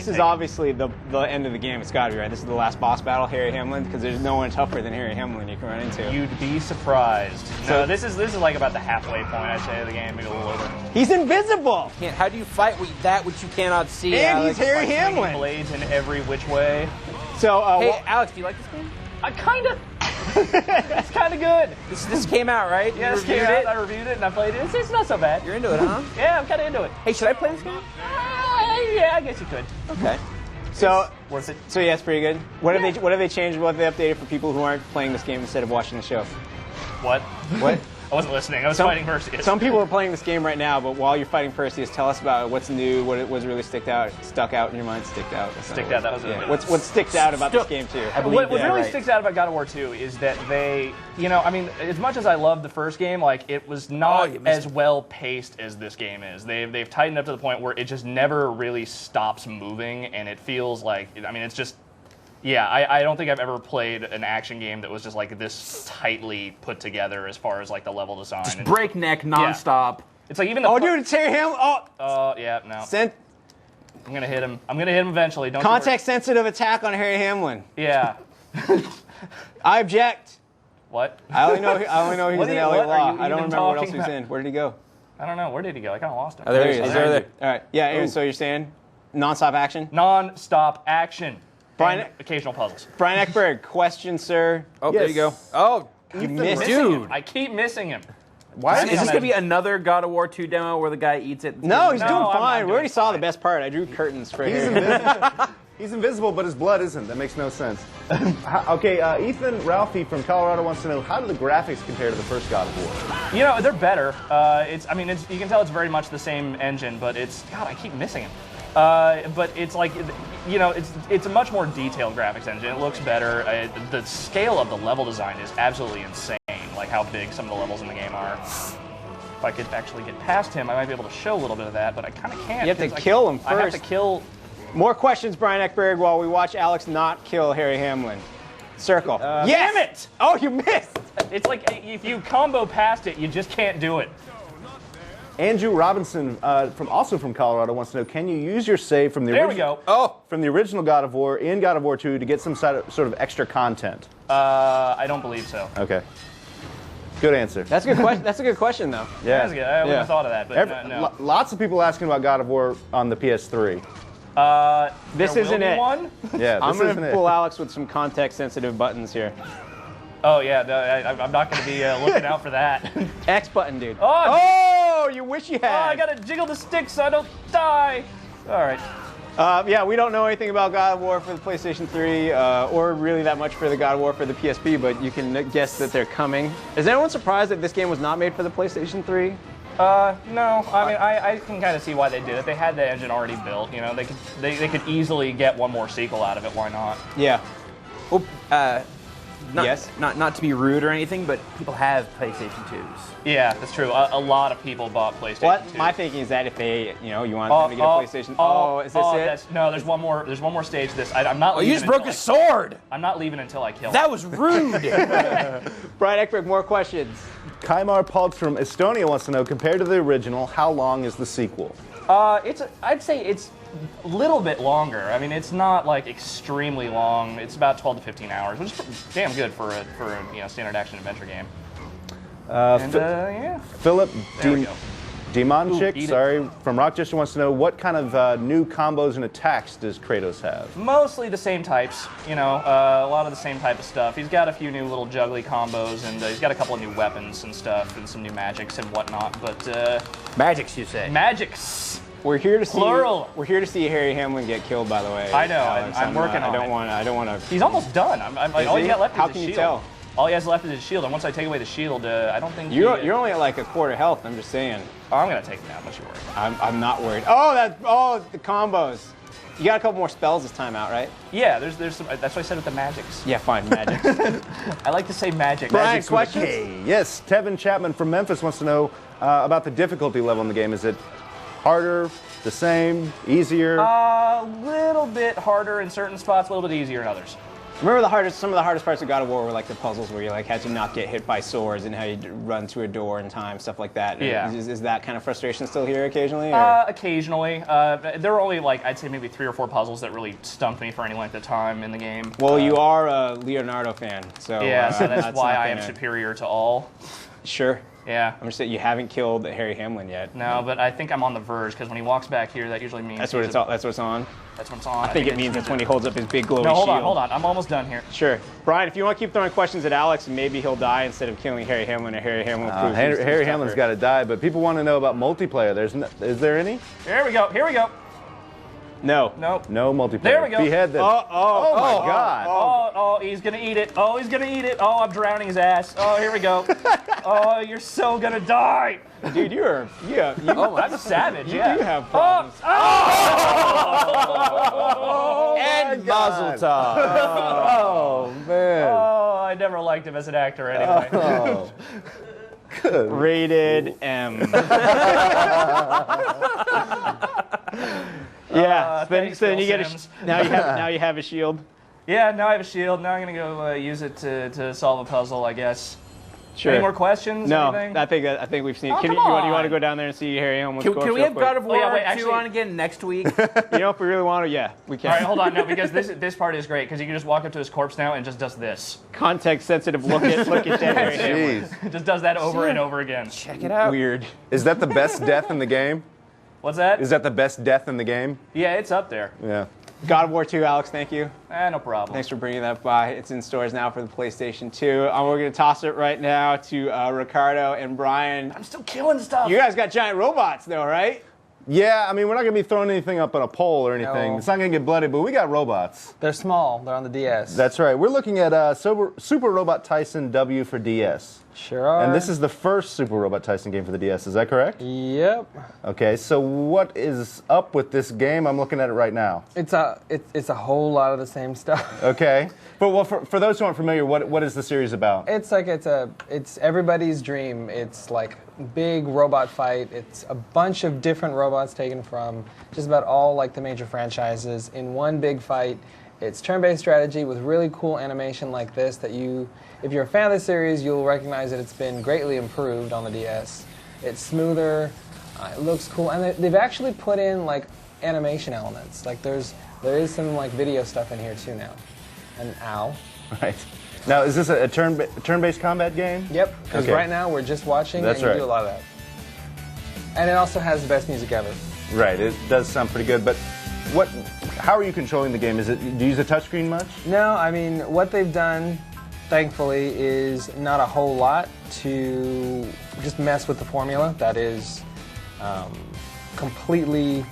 is obviously the end of the game. It's got to be right. This is the last boss battle, Harry Hamlin, because there's no one tougher than Harry Hamlin you can run into. You'd be surprised. No, this is like about the halfway point, I'd say, of the game, maybe a little over. He's invisible. How do you fight with that which you cannot see? And Alex? he's Harry Hamlin. Swinging blades in every which way. So, hey, Alex, do you like this game? I kind of. It's kind of good. This came out, right? Yeah, this came out. I reviewed it and I played it. It's not so bad. You're into it, huh? Yeah, I'm kind of into it. Hey, should I play this game? Yeah, I guess you could. Okay. So worth it. So yeah, it's pretty good. What have they changed? What have they updated for people who aren't playing this game instead of watching the show? What? What? I wasn't listening. I was fighting Perseus. Some people are playing this game right now, but while you're fighting Perseus, tell us about what's new, what really stuck out in your mind. Sticked out. That was it. What sticks out about this game too? What really sticks out about God of War 2 is that they, I mean, as much as I loved the first game, like it was not as well paced as this game is. They've tightened up to the point where it just never really stops moving, and it feels like, I mean, it's just. Yeah, I don't think I've ever played an action game that was just like this tightly put together as far as like the level design. Just breakneck, nonstop. Yeah. It's like even the dude, it's Harry Hamlin. Oh, yeah, no. I'm gonna hit him. I'm gonna hit him eventually. Don't context-sensitive attack on Harry Hamlin. Yeah. I object. What? I only know he's in LA Law. I don't remember what else he's in. Where did he go? I don't know. Where did he go? I kind of lost him. Oh, there he is. He's over there. All right. Yeah. Aaron, so you're saying non-stop action? Non-stop action. Brian, occasional puzzles. Brian Ekberg, question, sir. Oh, there you go. Oh, you missed, dude. I keep missing him. Why is this going to be another God of War 2 demo where the guy eats it? No, he's doing fine. We already saw the best part. I drew curtains for him. He's invisible, but his blood isn't. That makes no sense. Okay, Ethan Ralphie from Colorado wants to know, how do the graphics compare to the first God of War? They're better. You can tell it's very much the same engine, but God, I keep missing him. But it's like, it's a much more detailed graphics engine. It looks better. The scale of the level design is absolutely insane, like how big some of the levels in the game are. If I could actually get past him, I might be able to show a little bit of that, but I kind of can't. You have to kill him first. I have to kill... More questions, Brian Ekberg, while we watch Alex not kill Harry Hamlin. Circle. Yes! Damn it! Oh, you missed! It's like, if you combo past it, you just can't do it. Andrew Robinson, also from Colorado, wants to know: can you use your save from the from the original God of War in God of War 2 to get some sort of extra content? I don't believe so. Okay. Good answer. That's a good question. That's a good question, though. Yeah. That's good. I wouldn't have thought of that, but no. Lots of people asking about God of War on the PS3. This isn't it. One? Yeah, I'm going to fool Alex with some context-sensitive buttons here. Oh, yeah, no, I'm not going to be looking out for that. X button, dude. Oh, you wish you had. Oh, I got to jiggle the stick so I don't die. All right. Yeah, we don't know anything about God of War for the PlayStation 3, or really that much for the God of War for the PSP, but you can guess that they're coming. Is anyone surprised that this game was not made for the PlayStation 3? No. I mean, I can kind of see why they did it. They had the engine already built. They could easily get one more sequel out of it. Why not? Yeah. Well, yes. Not to be rude or anything, but people have PlayStation 2s. Yeah, that's true. A lot of people bought PlayStation 2s. What my thinking is that if they, you want them to get a PlayStation. Is this it? No, there's one more stage. I'm not. You just broke his sword. I'm not leaving until I kill him. That was rude. Brian Ekberg, more questions. Kaimar Pultz from Estonia wants to know: compared to the original, how long is the sequel? I'd say it's a little bit longer. I mean, it's not like extremely long. It's about 12 to 15 hours, which is damn good for a standard action adventure game. Yeah. Philip Demonchik, from Rochester wants to know: what kind of new combos and attacks does Kratos have? Mostly the same types. A lot of the same type of stuff. He's got a few new little juggly combos, and he's got a couple of new weapons and stuff, and some new magics and whatnot. But magics, you say? Magics. We're here to see. Plural. We're here to see Harry Hamlin get killed. By the way, I know. Alex. I'm working on it. I don't want to. He's almost done. All he? you got left How is can his you shield. tell? All he has left is his shield, and once I take away the shield, I don't think You're only at like a quarter health. I'm just saying. Oh, I'm gonna take him out. Don't you worry. I'm not worried. Oh, the combos. You got a couple more spells this time out, right? Yeah, there's some. That's what I said with the magics. Yeah, fine, magics. I like to say magic. Brian, Magics with a questions? K. Yes, Tevin Chapman from Memphis wants to know about the difficulty level in the game. Is it harder, the same, easier? A little bit harder in certain spots, a little bit easier in others. Remember some of the hardest parts of God of War were like the puzzles where you like had to not get hit by swords and how you run to a door in time, stuff like that. Yeah. Is that kind of frustration still here occasionally? Or? Occasionally. There were only like, I'd say maybe 3 or 4 puzzles that really stumped me for any length of time in the game. Well, you are a Leonardo fan, so yeah, so that's why not I am gonna- superior to all. Sure. Yeah. I'm just saying you haven't killed Harry Hamlin yet. No, but I think I'm on the verge because when he walks back here, that usually means That's what it's on. That's what's on. That's what it's on. I think it means it's when he holds up his big glowy No, hold shield. on, hold on. I'm almost done here. Sure. Brian, if you want to keep throwing questions at Alex, maybe he'll die instead of killing Harry Hamlin, or Harry Hamlin proves he's Harry tougher. Hamlin's got to die, but people want to know about multiplayer. Is there any? Here we go. Here we go. No. Nope. No multiplayer. There we go. Behead this. Oh my God. Oh, he's gonna eat it. Oh, he's gonna eat it. Oh, I'm drowning his ass. Oh, here we go. Oh, you're so gonna die. Dude, I'm a savage. You yeah. do have problems. And Mazel Tov. Oh, man. Oh, I never liked him as an actor anyway. Oh. Good. Rated M. Yeah. Thanks, so then Bill you get Sims. now you have a shield. Yeah, now I have a shield. Now I'm gonna go use it to solve a puzzle, I guess. Sure. Any more questions? No, Anything? I think we've seen. Oh, Can you come want on. to go down there and see Harry Hamlin's corpse Can we real have quick? God of War wait, 2 actually- on again next week? You know, if we really want to, yeah, we can. All right, hold on. No, because this part is great because you can just walk up to his corpse now and just does this. Context sensitive. Look at dead Harry Hamlin. Jeez. Just does that over and over again. Check it out. Weird. Is that the best death in the game? What's that? Is that the best death in the game? Yeah, it's up there. Yeah. God of War 2, Alex, thank you. No problem. Thanks for bringing that by. It's in stores now for the PlayStation 2. We're going to toss it right now to Ricardo and Brian. I'm still killing stuff. You guys got giant robots, though, right? Yeah, I mean, we're not going to be throwing anything up on a pole or anything. No. It's not going to get bloody, but we got robots. They're small. They're on the DS. That's right. We're looking at Super Robot Tyson W for DS. Sure are. And this is the first Super Robot Tyson game for the DS. Is that correct? Yep. Okay, so what is up with this game? I'm looking at it right now. It's a whole lot of the same stuff. Okay. But well, for those who aren't familiar, what is the series about? It's everybody's dream. It's like big robot fight. It's a bunch of different robots taken from just about all like the major franchises in one big fight. It's turn-based strategy with really cool animation like this that if you're a fan of the series, you'll recognize that it's been greatly improved on the DS. It's smoother, it looks cool, and they've actually put in like animation elements. Like there is some like video stuff in here too now. And ow. Right. Now, is this a turn-based combat game? Yep, because Okay. right now we're just watching That's and you right. do a lot of that. And it also has the best music ever. Right. It does sound pretty good, but how are you controlling the game? Do you use a touchscreen much? No, I mean, what they've done, thankfully, is not a whole lot to just mess with the formula. That is completely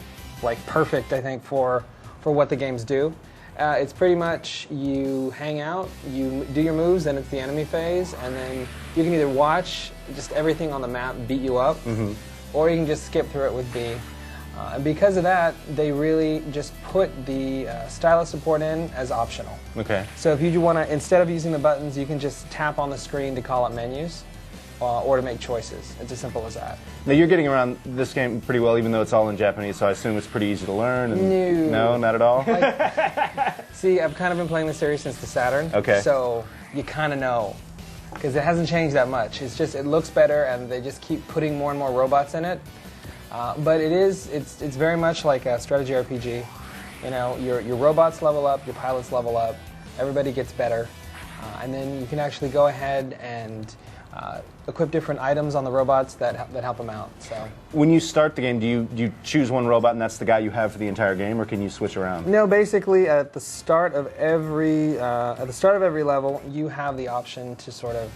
like perfect, I think, for what the games do. It's pretty much you hang out, you do your moves, then it's the enemy phase, and then you can either watch just everything on the map beat you up, or you can just skip through it with B. And because of that, they really just put the stylus support in as optional. Okay. So if you want to, instead of using the buttons, you can just tap on the screen to call up menus or to make choices. It's as simple as that. Now, you're getting around this game pretty well, even though it's all in Japanese, so I assume it's pretty easy to learn. And No. No, not at all? See, I've kind of been playing the series since the Saturn. Okay. So you kind of know. Because it hasn't changed that much. It's just, it looks better, and they just keep putting more and more robots in it. But it's very much like a strategy RPG. You know, your robots level up, your pilots level up, everybody gets better. And then you can actually go ahead and equip different items on the robots that help them out. So When you start the game, do you choose one robot and that's the guy you have for the entire game, or can you switch around? no, basically at the start of every level, you have the option to sort of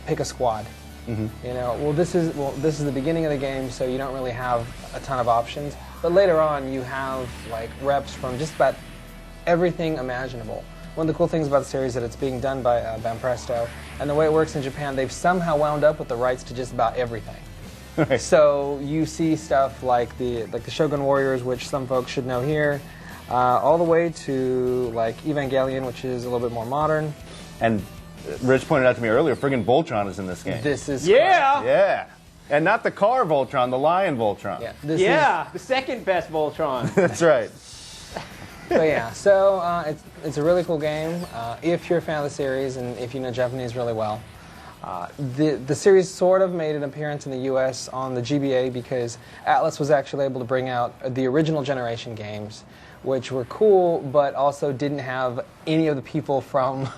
pick a squad. You know, this is the beginning of the game, so you don't really have a ton of options. But later on, you have like reps from just about everything imaginable. One of the cool things about the series is that it's being done by Banpresto, and the way it works in Japan, they've somehow wound up with the rights to just about everything. Right. So you see stuff like the Shogun Warriors, which some folks should know here, all the way to like Evangelion, which is a little bit more modern. And Rich pointed out to me earlier, friggin' Voltron is in this game. This is yeah. And not the car Voltron, the lion Voltron. Yeah, the second best Voltron. That's right. So yeah, so it's a really cool game if you're a fan of the series and if you know Japanese really well. The series sort of made an appearance in the U.S. on the GBA because Atlas was actually able to bring out the original generation games, which were cool, but also didn't have any of the people from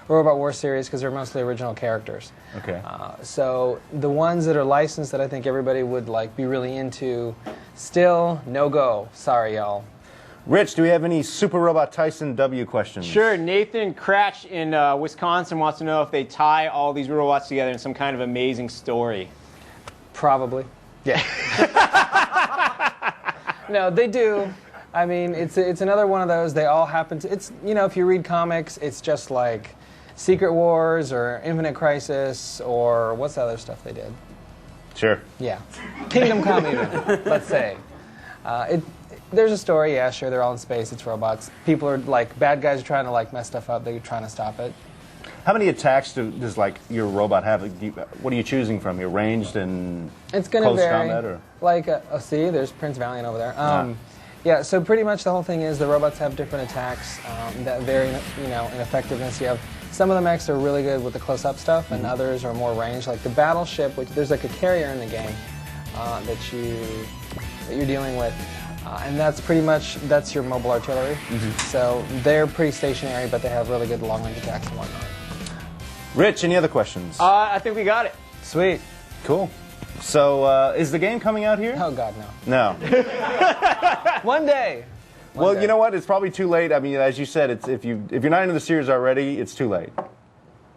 Robot Wars series because they're mostly original characters. Okay. So the ones that are licensed that I think everybody would like be really into, still no go. Sorry, y'all. Rich, do we have any Super Robot Tyson W questions? Sure. Nathan Cratch in Wisconsin wants to know if they tie all these robots together in some kind of amazing story. Probably. Yeah. No, they do. I mean, it's another one of those. They all happen to. It's, you know, if you read comics, it's just like Secret Wars or Infinite Crisis or what's the other stuff they did? Sure. Yeah. Kingdom Come even, let's say. There's a story, yeah, sure, they're all in space, it's robots. People are, like, bad guys are trying to, like, mess stuff up, they're trying to stop it. How many attacks does, like, your robot have? What are you choosing from? Your ranged and it's gonna close vary. combat? Or? Like, see, there's Prince Valiant over there. Yeah, so pretty much the whole thing is the robots have different attacks that vary, you know, in effectiveness. You have some of the mechs are really good with the close-up stuff, and others are more ranged. Like the battleship, which there's like a carrier in the game that you're dealing with. And that's pretty much, that's your mobile artillery. So they're pretty stationary, but they have really good long-range attacks and whatnot. Rich, any other questions? I think we got it. Sweet. Cool. So is the game coming out here? Oh, God, no. No. One day. Well, you know what? It's probably too late. I mean, as you said, if you're not into the series already, it's too late.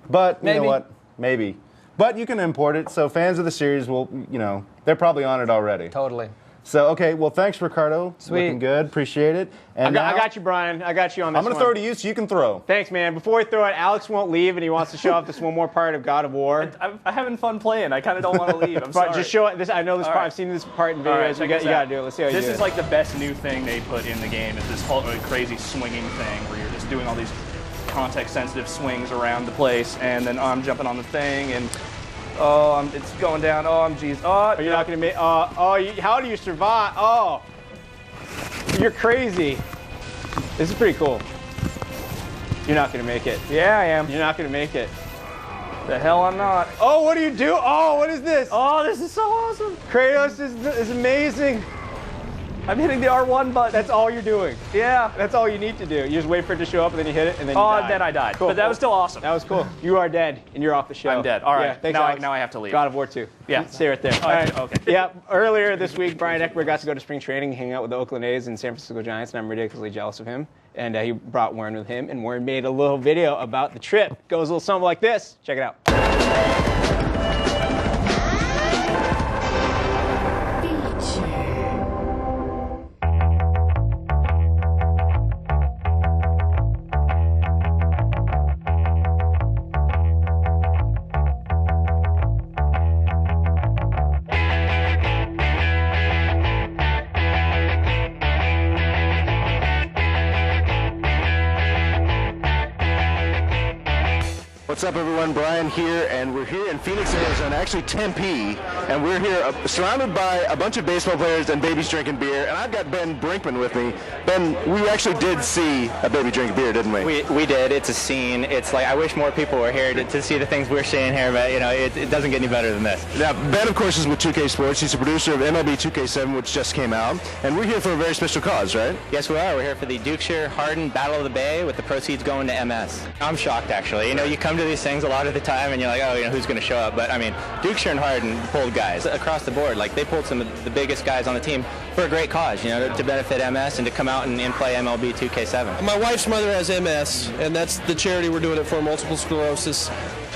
But you know what? Maybe. But you can import it, so fans of the series will, you know, they're probably on it already. Totally. So, okay, well, thanks, Ricardo. Sweet. Looking good. Appreciate it. And I got you, Brian. I got you on this I'm going to throw to you so you can throw. Thanks, man. Before we throw it, Alex won't leave, and he wants to show off this one more part of God of War. I'm having fun playing. I kind of don't want to leave. I'm sorry. Just show it. I know this part. Right. I've seen this part in videos. Right, you got to do it. Let's see how you do it. This is like the best new thing they put in the game. Is this whole crazy swinging thing where you're just doing all these context-sensitive swings around the place, and then I'm jumping on the thing, and it's going down. Geez. You're not going to make. How do you survive? Oh, you're crazy. This is pretty cool. You're not going to make it. Yeah, I am. You're not going to make it. The hell I'm not. Oh, what do you do? Oh, what is this? Oh, this is so awesome. Kratos is amazing. I'm hitting the R1 button. That's all you're doing. Yeah. That's all you need to do. You just wait for it to show up, and then you hit it, and then you die. Then I died. Cool. But that was still awesome. That was cool. You are dead, and you're off the show. I'm dead. All right. Yeah, thanks, now I have to leave. God of War 2. Yeah. Stay right there. All right. Okay. Yeah. Earlier this week, Brian Eckberg got to go to spring training, hang out with the Oakland A's and San Francisco Giants, and I'm ridiculously jealous of him. And he brought Warren with him, and Warren made a little video about the trip. Goes a little something like this. Check it out. What's up, everyone? Brian here, and we're here in Phoenix, Arizona, actually Tempe, and we're here surrounded by a bunch of baseball players and babies drinking beer, and I've got Ben Brinkman with me. Ben, we actually did see a baby drink beer, didn't we? We did. It's a scene. It's like, I wish more people were here to see the things we're seeing here, but, you know, it doesn't get any better than this. Now, Ben, of course, is with 2K Sports. He's a producer of MLB 2K7, which just came out, and we're here for a very special cause, right? Yes, we are. We're here for the Dukeshire Harden Battle of the Bay, with the proceeds going to MS. I'm shocked, actually. You know, you come to these things a lot of the time, and you're like, oh, you know, who's going to show up? But I mean, Dukeshire and Harden pulled guys across the board. Like, they pulled some of the biggest guys on the team for a great cause, you know, to benefit MS and to come out and play MLB 2K7. My wife's mother has MS, and that's the charity we're doing it for, multiple sclerosis.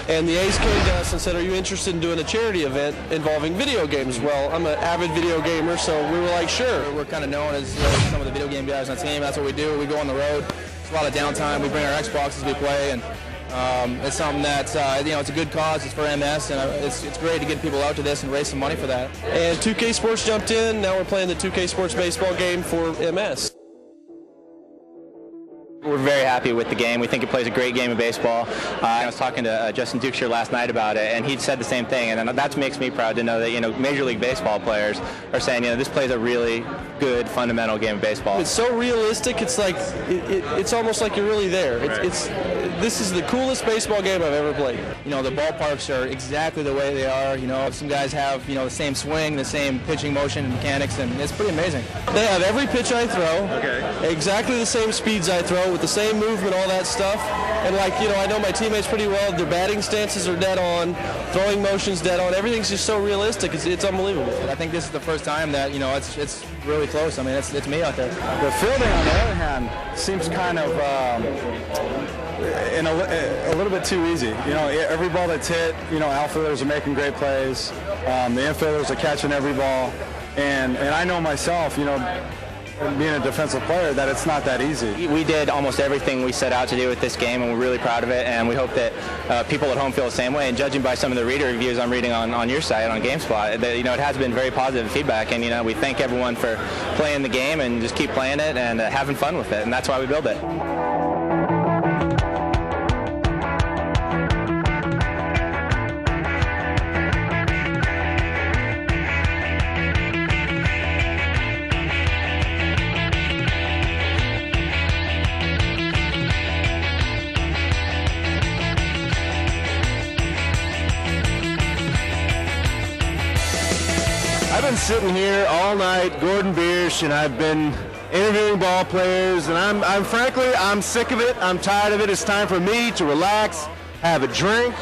And the A's came to us and said, are you interested in doing a charity event involving video games? Well, I'm an avid video gamer, so we were like, sure. We're kind of known as some of the video game guys on the team. That's what we do. We go on the road. It's a lot of downtime. We bring our Xboxes, we play, and it's something that's, it's a good cause. It's for MS, and it's great to get people out to this and raise some money for that. And 2K Sports jumped in. Now we're playing the 2K Sports baseball game for MS. We're very happy with the game. We think it plays a great game of baseball. I was talking to Justin Dukeshire last night about it, and he said the same thing. And that makes me proud to know that Major League Baseball players are saying this plays a really good fundamental game of baseball. It's so realistic. It's like it's almost like you're really there. This is the coolest baseball game I've ever played. The ballparks are exactly the way they are. Some guys have the same swing, the same pitching motion and mechanics, and it's pretty amazing. They have every pitch I throw, exactly the same speeds I throw, with the same movement, all that stuff. And I know my teammates pretty well. Their batting stances are dead on, throwing motion's dead on. Everything's just so realistic. It's unbelievable. I think this is the first time that it's really close. I mean, it's me out there. The fielding, on the other hand, seems kind of a little bit too easy. Every ball that's hit, outfielders are making great plays. The infielders are catching every ball, and I know myself, being a defensive player, that it's not that easy. We did almost everything we set out to do with this game, and we're really proud of it, and we hope that people at home feel the same way. And judging by some of the reader reviews I'm reading on your site, on GameSpot, it has been very positive feedback, and we thank everyone for playing the game and just keep playing it and having fun with it, and that's why we build it. I've been sitting here all night, Gordon Biersch, and I've been interviewing ball players, and I'm sick of it. I'm tired of it. It's time for me to relax, have a drink,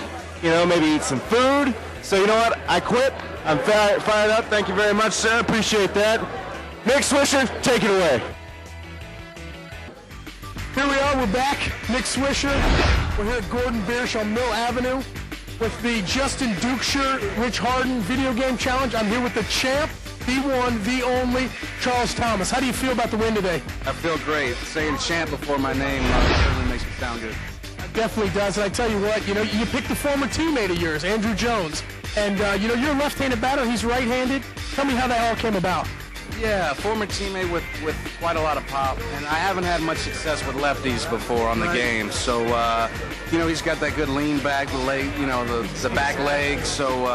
maybe eat some food. So you know what? I quit. I'm fired up. Thank you very much, sir. Appreciate that. Nick Swisher, take it away. Here we are. We're back. Nick Swisher. We're here at Gordon Biersch on Mill Avenue with the Justin Dukeshire Rich Harden Video Game Challenge. I'm here with the champ, the one, the only, Charles Thomas. How do you feel about the win today? I feel great. Saying champ before my name certainly makes me sound good. It definitely does. And I tell you what, you picked a former teammate of yours, Andrew Jones. And, you're a left-handed batter. He's right-handed. Tell me how that all came about. Yeah, former teammate with quite a lot of pop, and I haven't had much success with lefties before on the game. So, he's got that good lean back, the leg, the back leg. So,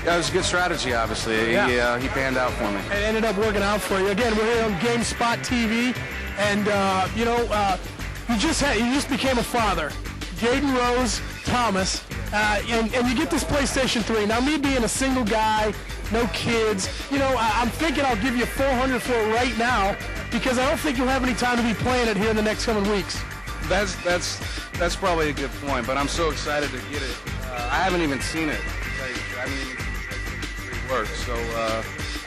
that was a good strategy, obviously. Yeah. He panned out for me. It ended up working out for you. Again, we're here on GameSpot TV, and you just became a father, Jaden Rose Thomas, and you get this PlayStation 3. Now, me being a single guy, no kids, I'm thinking I'll give you $400 for it right now because I don't think you'll have any time to be playing it here in the next coming weeks. That's probably a good point, but I'm so excited to get it. I haven't even seen it. I haven't even seen PlayStation 3 work, so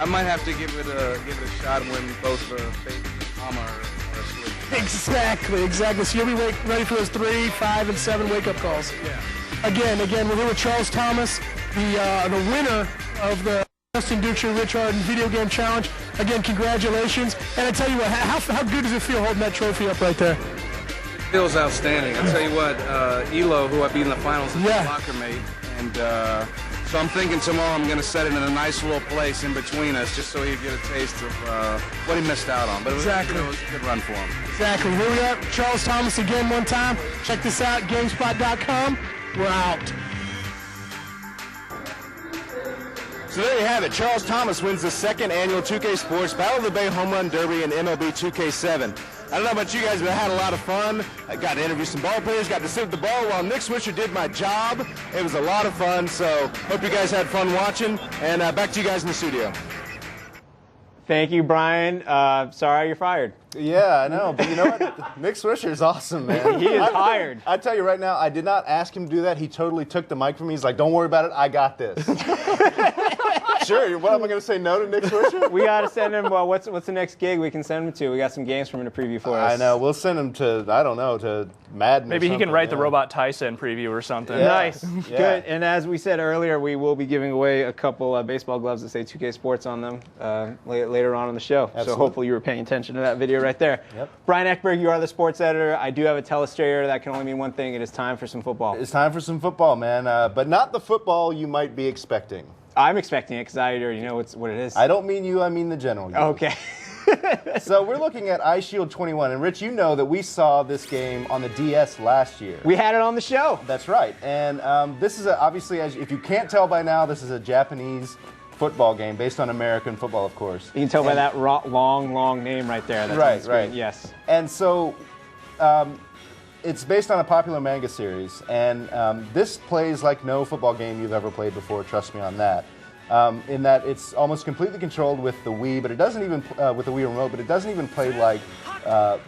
I might have to give it a shot when both baby and mama are asleep. Exactly. So you'll be ready for those 3, 5, and 7 wake-up calls. Yeah. Again, we're here with Charles Thomas, the winner of the Justin Dukeshire Rich Harden Video Game Challenge. Again, congratulations. And I tell you what, how good does it feel holding that trophy up right there? It feels outstanding. I tell you what, Elo, who I beat in the finals, is my locker mate, and so I'm thinking tomorrow I'm going to set it in a nice little place in between us, just so he'd get a taste of what he missed out on. But it was a good run for him. Exactly. Here we are, Charles Thomas again one time. Check this out, GameSpot.com. We're out. So there you have it. Charles Thomas wins the second annual 2K Sports Battle of the Bay Home Run Derby in MLB 2K7. I don't know about you guys, but I had a lot of fun. I got to interview some ball players, got to sit with the ball while Nick Swisher did my job. It was a lot of fun, so hope you guys had fun watching. And back to you guys in the studio. Thank you, Brian. Sorry you're fired. Yeah, I know, but you know what? Nick Swisher is awesome, man. He is hired. I tell you right now, I did not ask him to do that. He totally took the mic from me. He's like, don't worry about it. I got this. Sure. What am I going to say no to Nick Swisher? We got to send him. Well, what's the next gig we can send him to? We got some games from him to preview for us. I know. We'll send him to, I don't know, to Madden. Maybe he can write the Robot Tyson preview or something. Yeah. Nice. Yeah. Good. And as we said earlier, we will be giving away a couple baseball gloves that say 2K Sports on them later on in the show. Absolutely. So hopefully you were paying attention to that video right there. Yep. Brian Eckberg, you are the sports editor. I do have a telestrator. That can only mean one thing. It is time for some football. It's time for some football, man. But not the football you might be expecting. I'm expecting it because I already know what it is. I don't mean you, I mean the general. Okay. So we're looking at iShield 21. And Rich, you know that we saw this game on the DS last year. We had it on the show. That's right. And this is obviously, if you can't tell by now, this is a Japanese football game based on American football, of course. You can tell by that long name right there. That's right, on the screen. right. Yes. And so it's based on a popular manga series. And this plays like no football game you've ever played before, trust me on that. In that it's almost completely controlled with the Wii, but it doesn't even with the Wii remote. But it doesn't even play like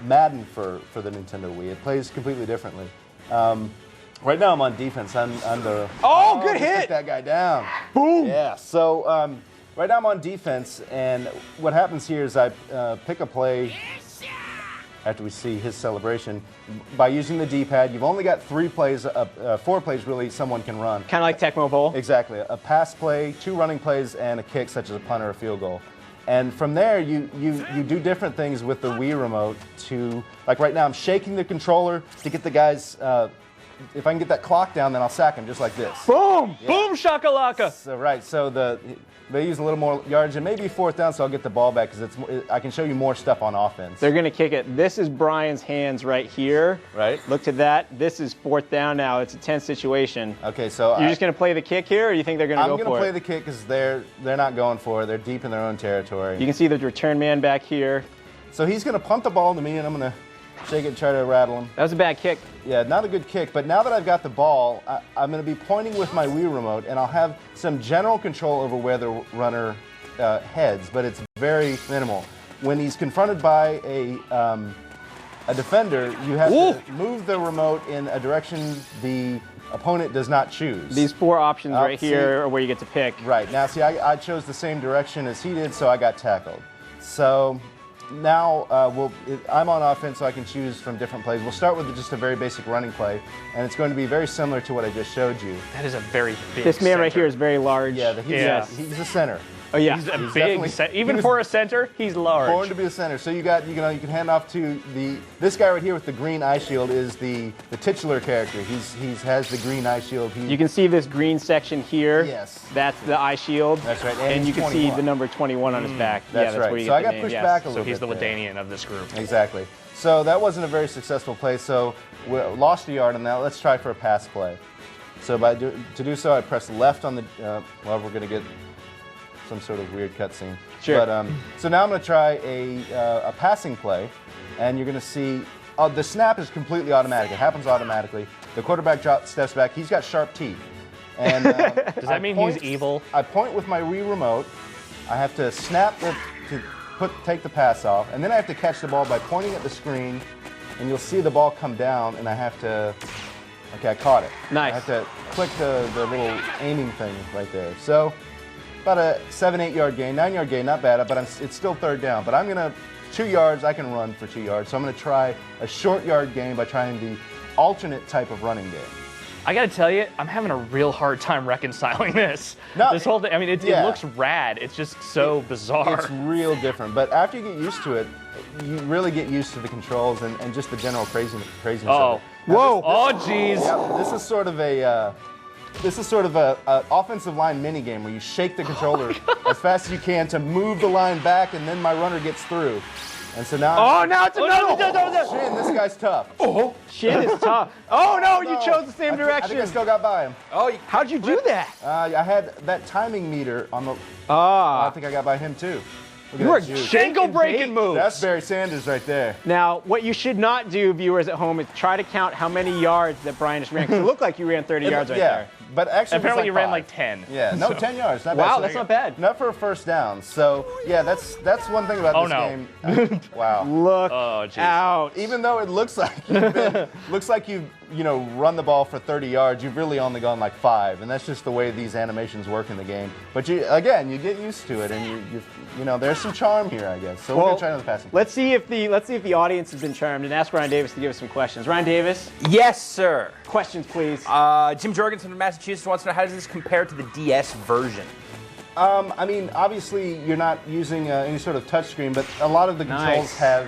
Madden for the Nintendo Wii. It plays completely differently. Right now I'm on defense. I'm the good hit. Take that guy down. Boom. Yeah. So right now I'm on defense, and what happens here is I pick a play. After we see his celebration, by using the D-pad, you've only got 4 plays really someone can run. Kind of like Tecmo Bowl. Exactly. A pass play, 2 running plays, and a kick, such as a punt or a field goal. And from there, you do different things with the Wii remote to, like right now, I'm shaking the controller to get the guys, if I can get that clock down, then I'll sack him just like this. Boom! Yeah. Boom shakalaka! So, right, so they use a little more yardage, and maybe 4th down, so I'll get the ball back because I can show you more stuff on offense. They're going to kick it. This is Brian's hands right here. Right. Look to that. This is 4th down now. It's a tense situation. Okay, so you're just going to play the kick here, or you think they're going to go for it? I'm going to play the kick because they're not going for it. They're deep in their own territory. You can see the return man back here. So he's going to punt the ball to me, and I'm going to shake it and try to rattle him. That was a bad kick. Yeah, not a good kick. But now that I've got the ball, I'm going to be pointing with my Wii remote, and I'll have some general control over where the runner heads, but it's very minimal. When he's confronted by a defender, you have to move the remote in a direction the opponent does not choose. These 4 options right here are where you get to pick. Right. Now, see, I chose the same direction as he did, so I got tackled. So now I'm on offense, so I can choose from different plays. We'll start with just a very basic running play, and it's going to be very similar to what I just showed you. That is a very big This man center. right here is very large. Yeah, he's a center. Oh yeah, he's a big. Even for a center, he's large. Born to be a center. So you can hand off to this guy right here with the green eye shield is the titular character. He has the green eye shield. You can see this green section here. Yes. That's the eye shield. That's right. And you can 21. see the number 21 on his back. That's that's right. Where you So get I got the name. pushed Yes. back a little So he's bit the there. Ladanian of this group. Exactly. So that wasn't a very successful play. So we lost a yard on that. Let's try for a pass play. So to do so, I press left on the. Well, we're going to get some sort of weird cutscene. Sure. But so now I'm going to try a passing play, and you're going to see the snap is completely automatic. It happens automatically. The quarterback steps back. He's got sharp teeth. And does that mean he's evil? I point with my Wii remote. I have to snap take the pass off, and then I have to catch the ball by pointing at the screen, and you'll see the ball come down, and I have to. Okay, I caught it. Nice. I have to click the little aiming thing right there. So. About a 7-8 yard gain, 9 yard gain, not bad, but it's still 3rd down. But I'm going to, 2 yards, I can run for 2 yards. So I'm going to try a short yard gain by trying the alternate type of running game. I gotta tell you, I'm having a real hard time reconciling this. No, this whole thing, I mean, it looks rad. It's just so bizarre. It's real different. But after you get used to it, you really get used to the controls and just the general craziness of it. Whoa! Oh, jeez. Yeah, this is sort of a offensive line mini game where you shake the controller as fast as you can to move the line back, and then my runner gets through. And so now. Now it's another. Shin, this guy's tough. Shin is tough. Oh no, you chose the same direction. I think I still got by him. How'd you do that? I had that timing meter on the. I think I got by him too. You were ankle-breaking moves. That's Barry Sanders right there. Now, what you should not do, viewers at home, is try to count how many yards that Brian just ran. Because it looked like you ran 30 yards right there. But actually, apparently you ran 5. like 10. Yeah, no, 10 yards. Not wow, bad. that's not bad. Not for a first down. So yeah, that's one thing about this game. Wow. Look out! Even though it looks like run the ball for 30 yards, you've really only gone like 5, and that's just the way these animations work in the game. But you get used to it, and there's some charm here, I guess. So we're gonna try another passing. Let's see if the audience has been charmed, and ask Ryan Davis to give us some questions. Ryan Davis. Yes, sir. Questions, please. Jim Jorgensen from Massachusetts wants to know, how does this compare to the DS version? I mean, obviously you're not using any sort of touchscreen, but a lot of the controls have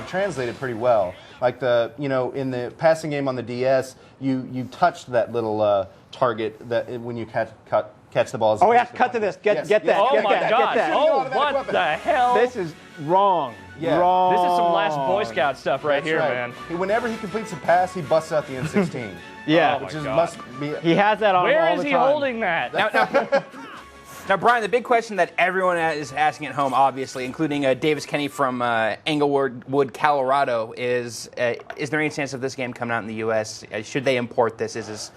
translated pretty well. Like in the passing game on the DS, you touched that little target that when you catch the balls. Oh, we have to cut to this. Get that. Oh get my that. God! Get that. Oh, what the hell? This is wrong. Yeah. Wrong. This is some last Boy Scout stuff right That's here, right. man. Whenever he completes a pass, he busts out the N16. Yeah. which Oh my God. must be. He has that on Where all is the he time. holding that? Now, Brian, the big question that everyone is asking at home, obviously, including Davis Kenny from Englewood, Colorado, is there any chance of this game coming out in the U.S.? Should they import this?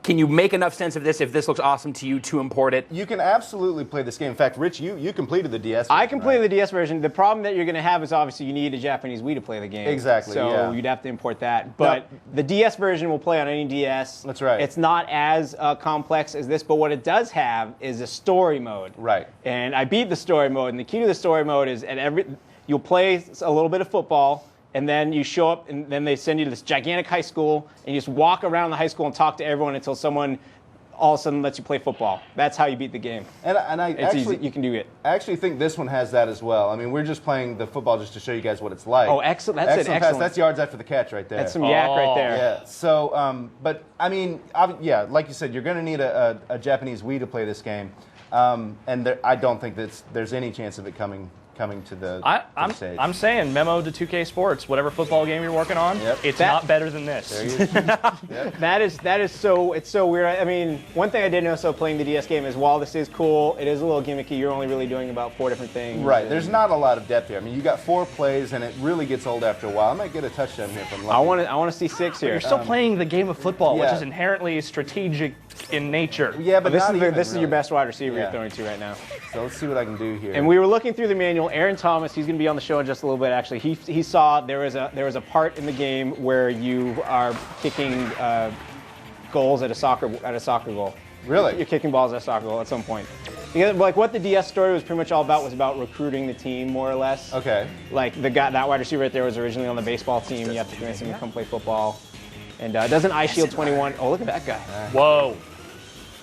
Can you make enough sense of this if this looks awesome to you to import it? You can absolutely play this game. In fact, Rich, you completed the DS version. I completed the DS version. The problem that you're going to have is obviously you need a Japanese Wii to play the game. Exactly, So yeah. you'd have to import that. But the DS version will play on any DS. That's right. It's not as complex as this, but what it does have is a story mode. Right. And I beat the story mode, and the key to the story mode is you'll play a little bit of football, and then you show up, and then they send you to this gigantic high school, and you just walk around the high school and talk to everyone until someone all of a sudden lets you play football. That's how you beat the game. And I It's actually, easy. You can do it. I actually think this one has that as well. I mean, we're just playing the football just to show you guys what it's like. Oh, excellent. That's excellent pass. That's yards after the catch right there. That's some yak right there. Yeah. So, but I mean, like you said, you're going to need a Japanese Wii to play this game, and I don't think there's any chance of it coming to the stage. I'm saying memo to 2K Sports, whatever football game you're working on, it's not better than this. There you go. That is so, it's so weird. I mean, one thing I did notice playing the DS game is while this is cool, it is a little gimmicky. You're only really doing about 4 different things. Right. There's not a lot of depth here. I mean, you got 4 plays, and it really gets old after a while. I might get a touchdown here from Lucky. I want to see 6 here. You're still playing the game of football, which yeah. is inherently strategic in nature. Yeah, but this is your best wide receiver you're throwing to right now. So let's see what I can do here. And we were looking through the manual. Aaron Thomas, he's going to be on the show in just a little bit. Actually, he saw there was a part in the game where you are kicking goals at a soccer goal. Really? You're kicking balls at a soccer goal at some point. Because, like, what the DS story was pretty much all about was about recruiting the team, more or less. Okay. Like that wide receiver right there was originally on the baseball team. You have to convince him to come play football. And doesn't iShield 21? Oh, look at that guy. Whoa.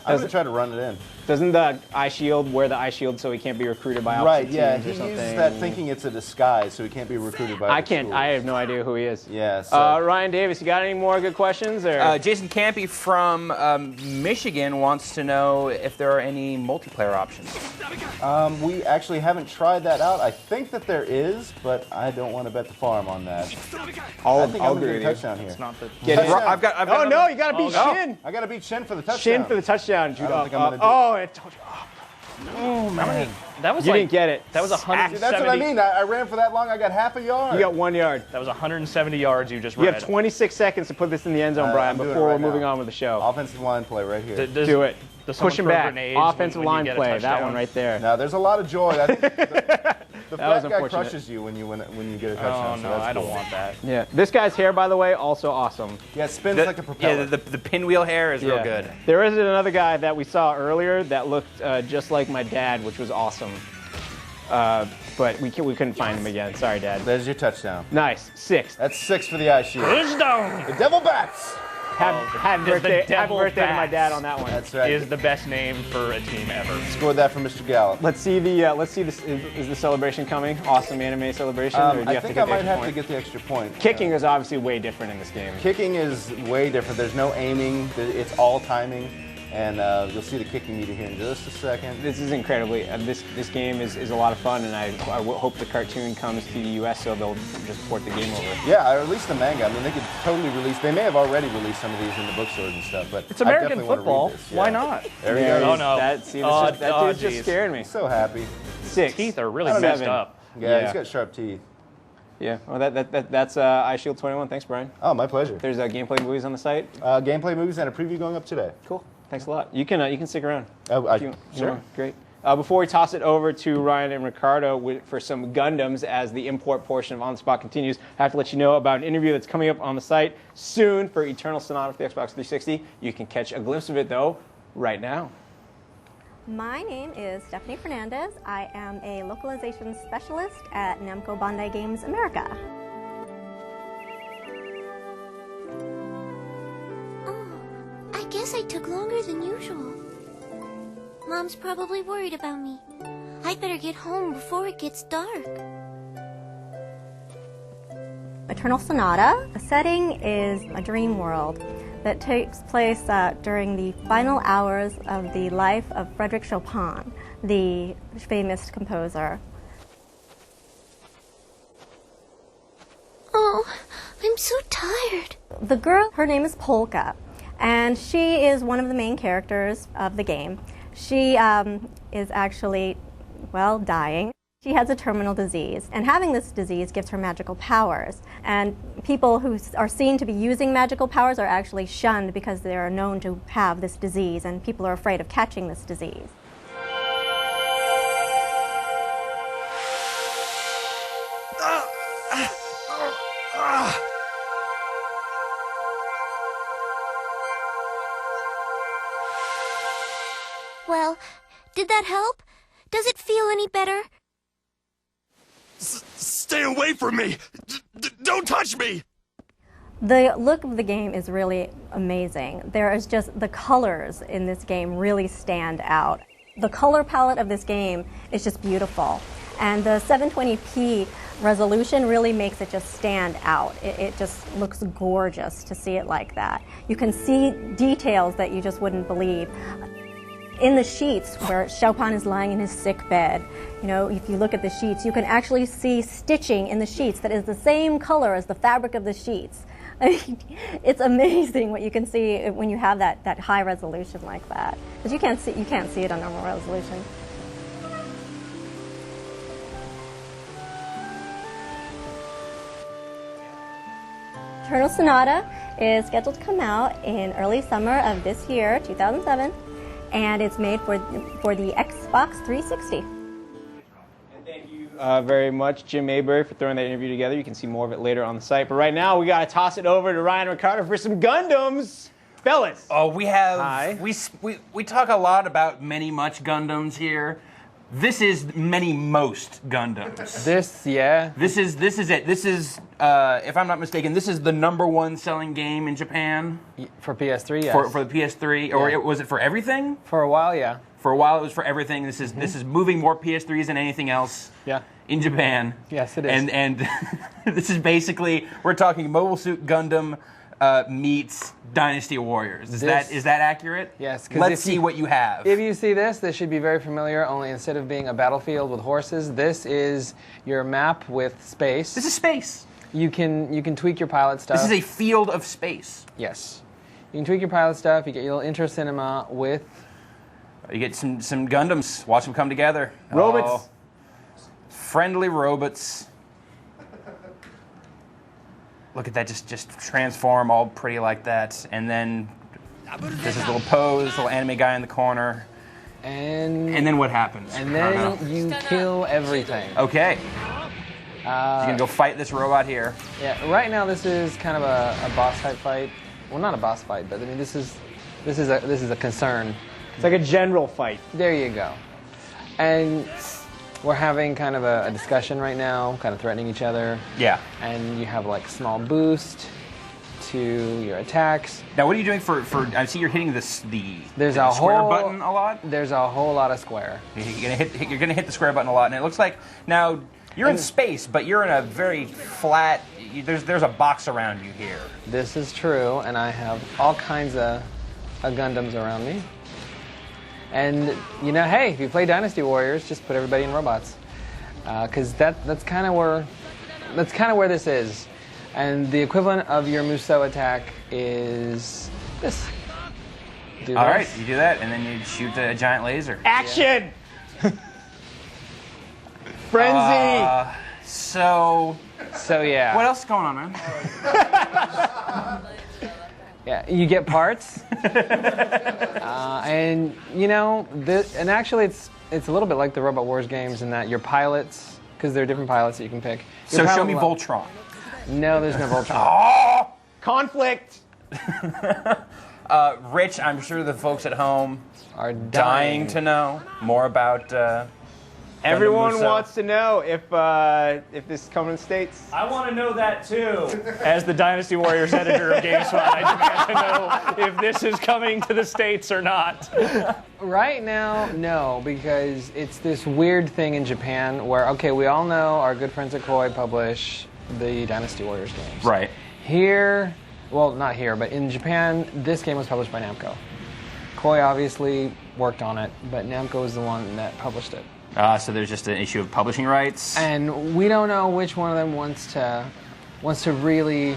I'm going to try to run it in. Doesn't the iShield wear the iShield so he can't be recruited by Right, opposite yeah. teams He or something? uses that thinking it's a disguise, so he can't be recruited by I other can't. schools. I have no idea who he is. Yeah. So. Ryan Davis, you got any more good questions? Or Jason Campy from Michigan wants to know if there are any multiplayer options. We actually haven't tried that out. I think that there is, but I don't want to bet the farm on that. I'll I think I'll I'm agree going to with get a you. touchdown here. It's not the Get it. I've got Oh no, you got to beat Shin. I got to beat Shin for the touchdown. Shin for the touchdown. I don't think I'm gonna do oh, it told you. Oh, man. That was You like, didn't get it. That was 170. That's what I mean. I ran for that long. I got half a yard. You got 1 yard. That was 170 yards you just You read. have 26 seconds to put this in the end zone, Brian, I'm doing it before right we're moving now. on with the show. Offensive line play right here. Do it. Push him back. Grenades Offensive when you line get a play. That touchdown? one right there. Now, there's a lot of joy. I think the That was fat guy unfortunate. crushes you when you get a Oh, touchdown. no, so that's I don't cool. want that. Yeah. This guy's hair, by the way, also awesome. Yeah, it spins like a propeller. Yeah, the pinwheel hair is real good. There is another guy that we saw earlier that looked just like my dad, which was awesome. But we couldn't find him again. Sorry, Dad. There's your touchdown. Nice. 6. That's 6 for the ice shield. Touchdown! The Devil Bats. Happy birthday to my dad on that one. That's right. Is the best name for a team ever. Scored that for Mr. Gallup. Let's see this. Is the celebration coming? Awesome anime celebration. Or do you I have think to I get might the have extra to get the extra point. point? Kicking is obviously way different in this game. Kicking is way different. There's no aiming. It's all timing. And you'll see the kicking meter here in just a second. This is incredibly. This game is a lot of fun, and I hope the cartoon comes to the U.S. so they'll just port the game over. Yeah, or at least the manga. I mean, they could totally release. They may have already released some of these in the bookstores and stuff, but It's American I definitely football. want to read this. Yeah. Why not? There we Yeah, go. Oh, no. That dude's just scaring me. He's so happy. 6. Teeth are really 7. messed up. Yeah, he's got sharp teeth. Yeah. Well, that's iShield 21. Thanks, Brian. Oh, my pleasure. There's gameplay movies on the site. Gameplay movies and a preview going up today. Cool. Thanks a lot. You can stick around. Oh, If you sure. want. Great. Before we toss it over to Ryan and Ricardo for some Gundams as the import portion of On the Spot continues, I have to let you know about an interview that's coming up on the site soon for Eternal Sonata for the Xbox 360. You can catch a glimpse of it, though, right now. My name is Stephanie Fernandez. I am a localization specialist at Namco Bandai Games America. I guess I took longer than usual. Mom's probably worried about me. I'd better get home before it gets dark. Eternal Sonata. The setting is a dream world that takes place during the final hours of the life of Frédéric Chopin, the famous composer. Oh, I'm so tired. The girl, her name is Polka, and she is one of the main characters of the game. She is actually, well, dying. She has a terminal disease, and having this disease gives her magical powers. And people who are seen to be using magical powers are actually shunned because they are known to have this disease, and people are afraid of catching this disease. Well, did that help? Does it feel any better? Stay away from me! Don't touch me! The look of the game is really amazing. There is just, the colors in this game really stand out. The color palette of this game is just beautiful. And the 720p resolution really makes it just stand out. It just looks gorgeous to see it like that. You can see details that you just wouldn't believe. In the sheets where Chopin is lying in his sick bed, you know, if you look at the sheets, you can actually see stitching in the sheets that is the same color as the fabric of the sheets. I mean, it's amazing what you can see when you have that high resolution like that. Because you can't see it on normal resolution. Eternal Sonata is scheduled to come out in early summer of this year, 2007. And it's made for the Xbox 360. Thank you very much, Jim Mayberry, for throwing that interview together. You can see more of it later on the site. But right now, we got to toss it over to Ryan and Ricardo for some Gundams. Fellas. Oh, we have. Hi. We talk a lot about many much Gundams here. This is many most Gundams. This is it. This is, if I'm not mistaken, this is the #1 selling game in Japan. For PS3, yes. For the PS3, or was it for everything? For a while, yeah. For a while, it was for everything. This is moving more PS3s than anything else. Yeah. In Japan. Yes, it is. And this is basically, we're talking Mobile Suit Gundam meets Dynasty Warriors. Is that accurate? Yes. Let's see what you have. If you see this should be very familiar, only instead of being a battlefield with horses, this is your map with space. This is space. You can tweak your pilot stuff. This is a field of space. Yes. You can tweak your pilot stuff. You get your little Inter Cinema with... You get some Gundams. Watch them come together. Robots. Oh, friendly robots. Look at that, just transform all pretty like that. And then there's this little pose, little anime guy in the corner. And then what happens? And then you kill everything. Okay. You're going to go fight this robot here. Yeah, right now this is kind of a boss type fight. Well, not a boss fight, but I mean this is a concern. It's like a general fight. There you go. And we're having kind of a discussion right now, kind of threatening each other. Yeah. And you have like small boost to your attacks. Now, what are you doing for I see you're hitting the square button a lot? There's a whole lot of square. You're gonna hit the square button a lot, and it looks like now you're in space, but you're in a very flat. There's a box around you here. This is true, and I have all kinds of Gundams around me. And you know, hey, if you play Dynasty Warriors, just put everybody in robots, because that's kind of where this is. And the equivalent of your Musou attack is this. All right, you do that, and then you shoot a giant laser. Action! Frenzy! So yeah. What else is going on, man? Yeah, you get parts, and you know, and actually, it's it's a little bit like the Robot Wars games in that your pilots, because there are different pilots that you can pick. So show me Voltron. No, there's no Voltron. Oh! Conflict! Rich, I'm sure the folks at home are dying to know more about Everyone wants to know if this is coming to the States. I want to know that too. As the Dynasty Warriors editor of GameSpot, I demand to know if this is coming to the States or not. Right now, no, because it's this weird thing in Japan where, okay, we all know our good friends at Koei publish the Dynasty Warriors games. Right. Here, well, not here, but in Japan, this game was published by Namco. Koei obviously worked on it, but Namco is the one that published it. So there's just an issue of publishing rights? And we don't know which one of them wants to really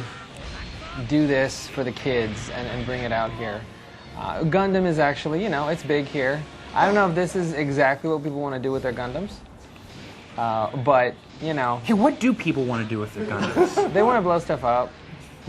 do this for the kids and bring it out here. Gundam is actually, it's big here. I don't know if this is exactly what people want to do with their Gundams. But, Hey, what do people want to do with their Gundams? They want to blow stuff up,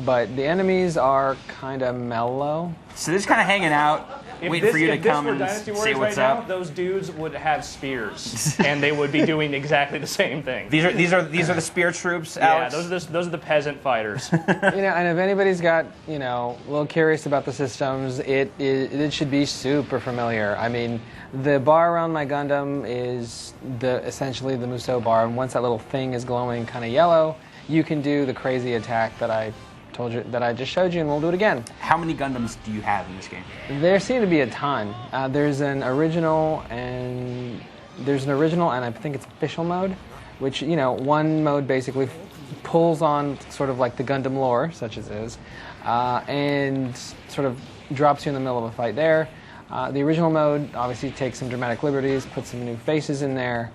but the enemies are kind of mellow. So they're just kind of hanging out, waiting for you to come and say what's up. Now, those dudes would have spears, and they would be doing exactly the same thing. These are the spear troops, Alex? Alex? Yeah, those are the peasant fighters. And if anybody's got, a little curious about the systems, it should be super familiar. I mean, the bar around my Gundam is essentially the Musou bar, and once that little thing is glowing kind of yellow, you can do the crazy attack that I told you, that I just showed you, and we'll do it again. How many Gundams do you have in this game? There seem to be a ton. There's an original, and I think it's official mode, which, one mode basically pulls on sort of like the Gundam lore, such as is, and sort of drops you in the middle of a fight there. The original mode obviously takes some dramatic liberties, puts some new faces in there.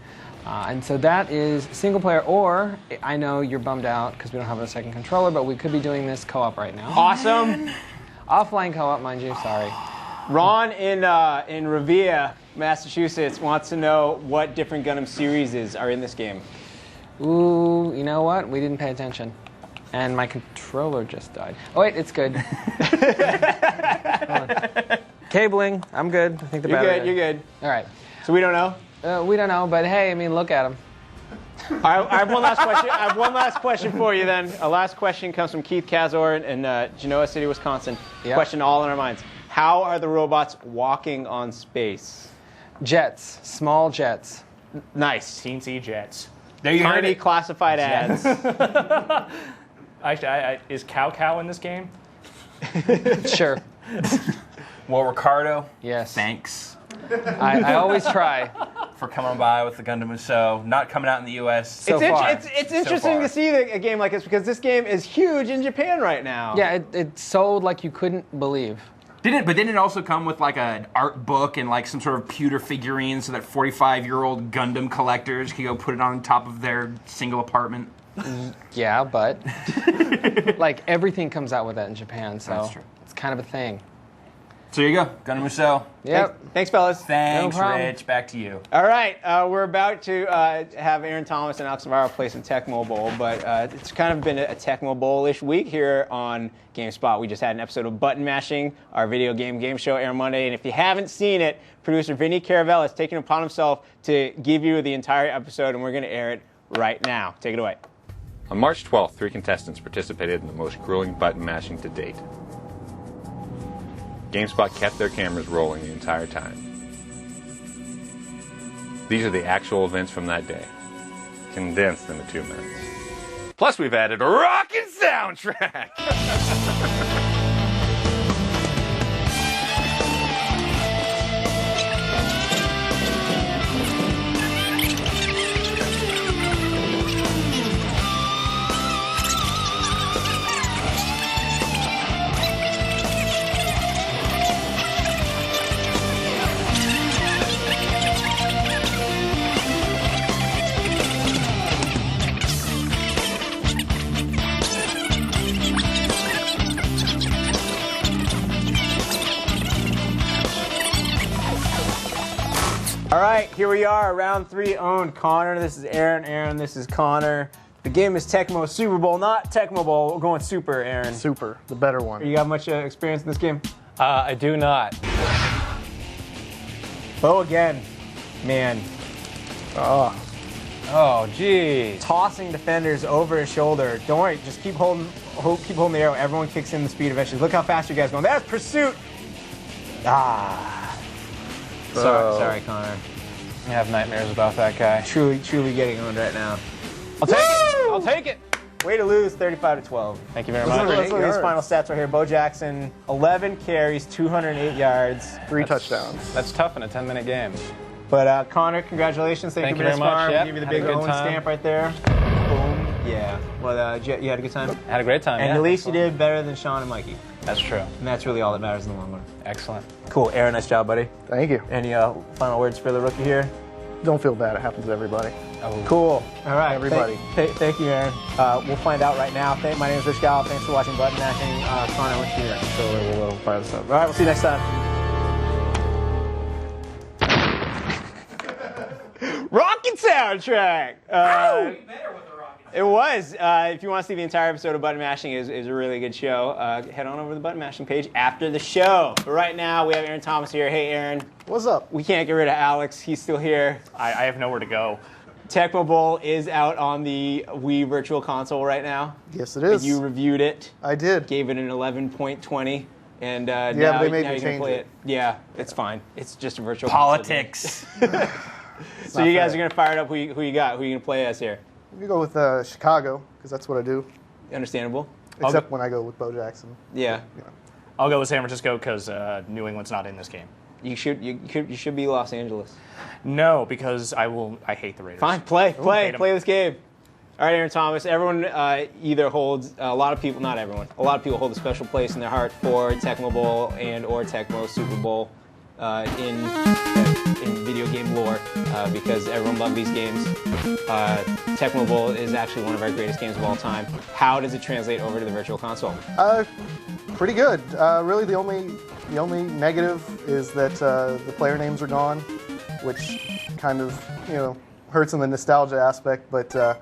And so that is single player, or I know you're bummed out because we don't have a second controller, but we could be doing this co-op right now. Awesome. Offline co-op, mind you, sorry. Ron in Revere, Massachusetts, wants to know what different Gundam series are in this game. Ooh, you know what? We didn't pay attention. And my controller just died. Oh, wait, it's good. Cabling, I'm good. I think the battery. You're good. All right. So we don't know? We don't know, but hey, look at them. I have one last question. I have one last question for you then. A last question comes from Keith Kazor in Genoa City, Wisconsin. Yep. Question all in our minds. How are the robots walking on space? Jets. Small jets. Nice. Teensy jets. There you Tiny classified ads. Actually, is Cow in this game? Sure. Well, Ricardo, yes. Thanks. I always try. For coming by with the Gundam Musou, not coming out in the U.S. It's interesting to see a game like this because this game is huge in Japan right now. Yeah, it sold like you couldn't believe. Didn't it also come with like an art book and like some sort of pewter figurines so that 45-year-old Gundam collectors could go put it on top of their single apartment? Yeah, but like everything comes out with that in Japan, so that's true. It's kind of a thing. So there you go, Gundam Musou. Yep. Thanks, fellas. Thanks, No problem. Rich. Back to you. All right, we're about to have Aaron Thomas and Alex Navarro play some Tecmo Bowl, but it's kind of been a Tecmo Bowl-ish week here on GameSpot. We just had an episode of Button Mashing, our video game show, aired Monday, and if you haven't seen it, producer Vinny Caravella has taken it upon himself to give you the entire episode, and we're going to air it right now. Take it away. On March 12th, 3 contestants participated in the most grueling button mashing to date. GameSpot kept their cameras rolling the entire time. These are the actual events from that day, condensed into 2 minutes. Plus, we've added a rockin' soundtrack! All right, here we are, round 3 owned. Connor, this is Aaron. Aaron, this is Connor. The game is Tecmo Super Bowl, not Tecmo Bowl. We're going Super, Aaron. Super, the better one. You got much experience in this game? I do not. Bo again. Man. Oh, gee. Tossing defenders over his shoulder. Don't worry, just keep holding the arrow. Everyone kicks in the speed eventually. Look how fast you guys are going. That's pursuit. Sorry, Connor. I have nightmares about that guy. Truly getting on right now. I'll take it. Way to lose, 35-12. Thank you very much. Let's look at these final stats right here. Bo Jackson, 11 carries, 208 yards. 3 touchdowns. That's tough in a 10-minute game. But Connor, congratulations. Thank you very much. Yep. Give you the Had a big good Owen time. stamp right there. Boom. Yeah. Well, you had a good time? Had a great time, And yeah. at least you did better than Sean and Mikey. That's true. And that's really all that matters in the long run. Excellent. Cool. Aaron, nice job, buddy. Thank you. Any final words for the rookie here? Don't feel bad. It happens to everybody. Oh. Cool. All right. Everybody. Thank you, Aaron. We'll find out right now. My name is Rich Gallup. Thanks for watching Button Mashing. Connor, what's your controller? We'll fire this up. All right. We'll see you next time. Rocket soundtrack. It was. If you want to see the entire episode of Button Mashing, is a really good show. Head on over to the Button Mashing page after the show. But right now, we have Aaron Thomas here. Hey, Aaron. What's up? We can't get rid of Alex. He's still here. I have nowhere to go. Tecmo Bowl is out on the Wii Virtual Console right now. Yes, it is. You reviewed it. I did. Gave it an 11.20. And now they made now me you can change play it. it. Yeah, it's fine. It's just a virtual Politics. console. So not you guys fair. are going to fire it up. Who you got? Who are you going to play as here? We go with Chicago, because that's what I do. Understandable. Except when I go with Bo Jackson. Yeah. I'll go with San Francisco because New England's not in this game. You should be Los Angeles. No, because I hate the Raiders. Fine, play hate 'em. this game. All right, Aaron Thomas. Everyone either holds not everyone. A lot of people hold a special place in their heart for Tecmo Bowl and or Tecmo Super Bowl in video game lore because everyone loved these games. Tecmo Bowl is actually one of our greatest games of all time. How does it translate over to the Virtual Console? Pretty good. Really, the only negative is that the player names are gone, which kind of hurts in the nostalgia aspect. But the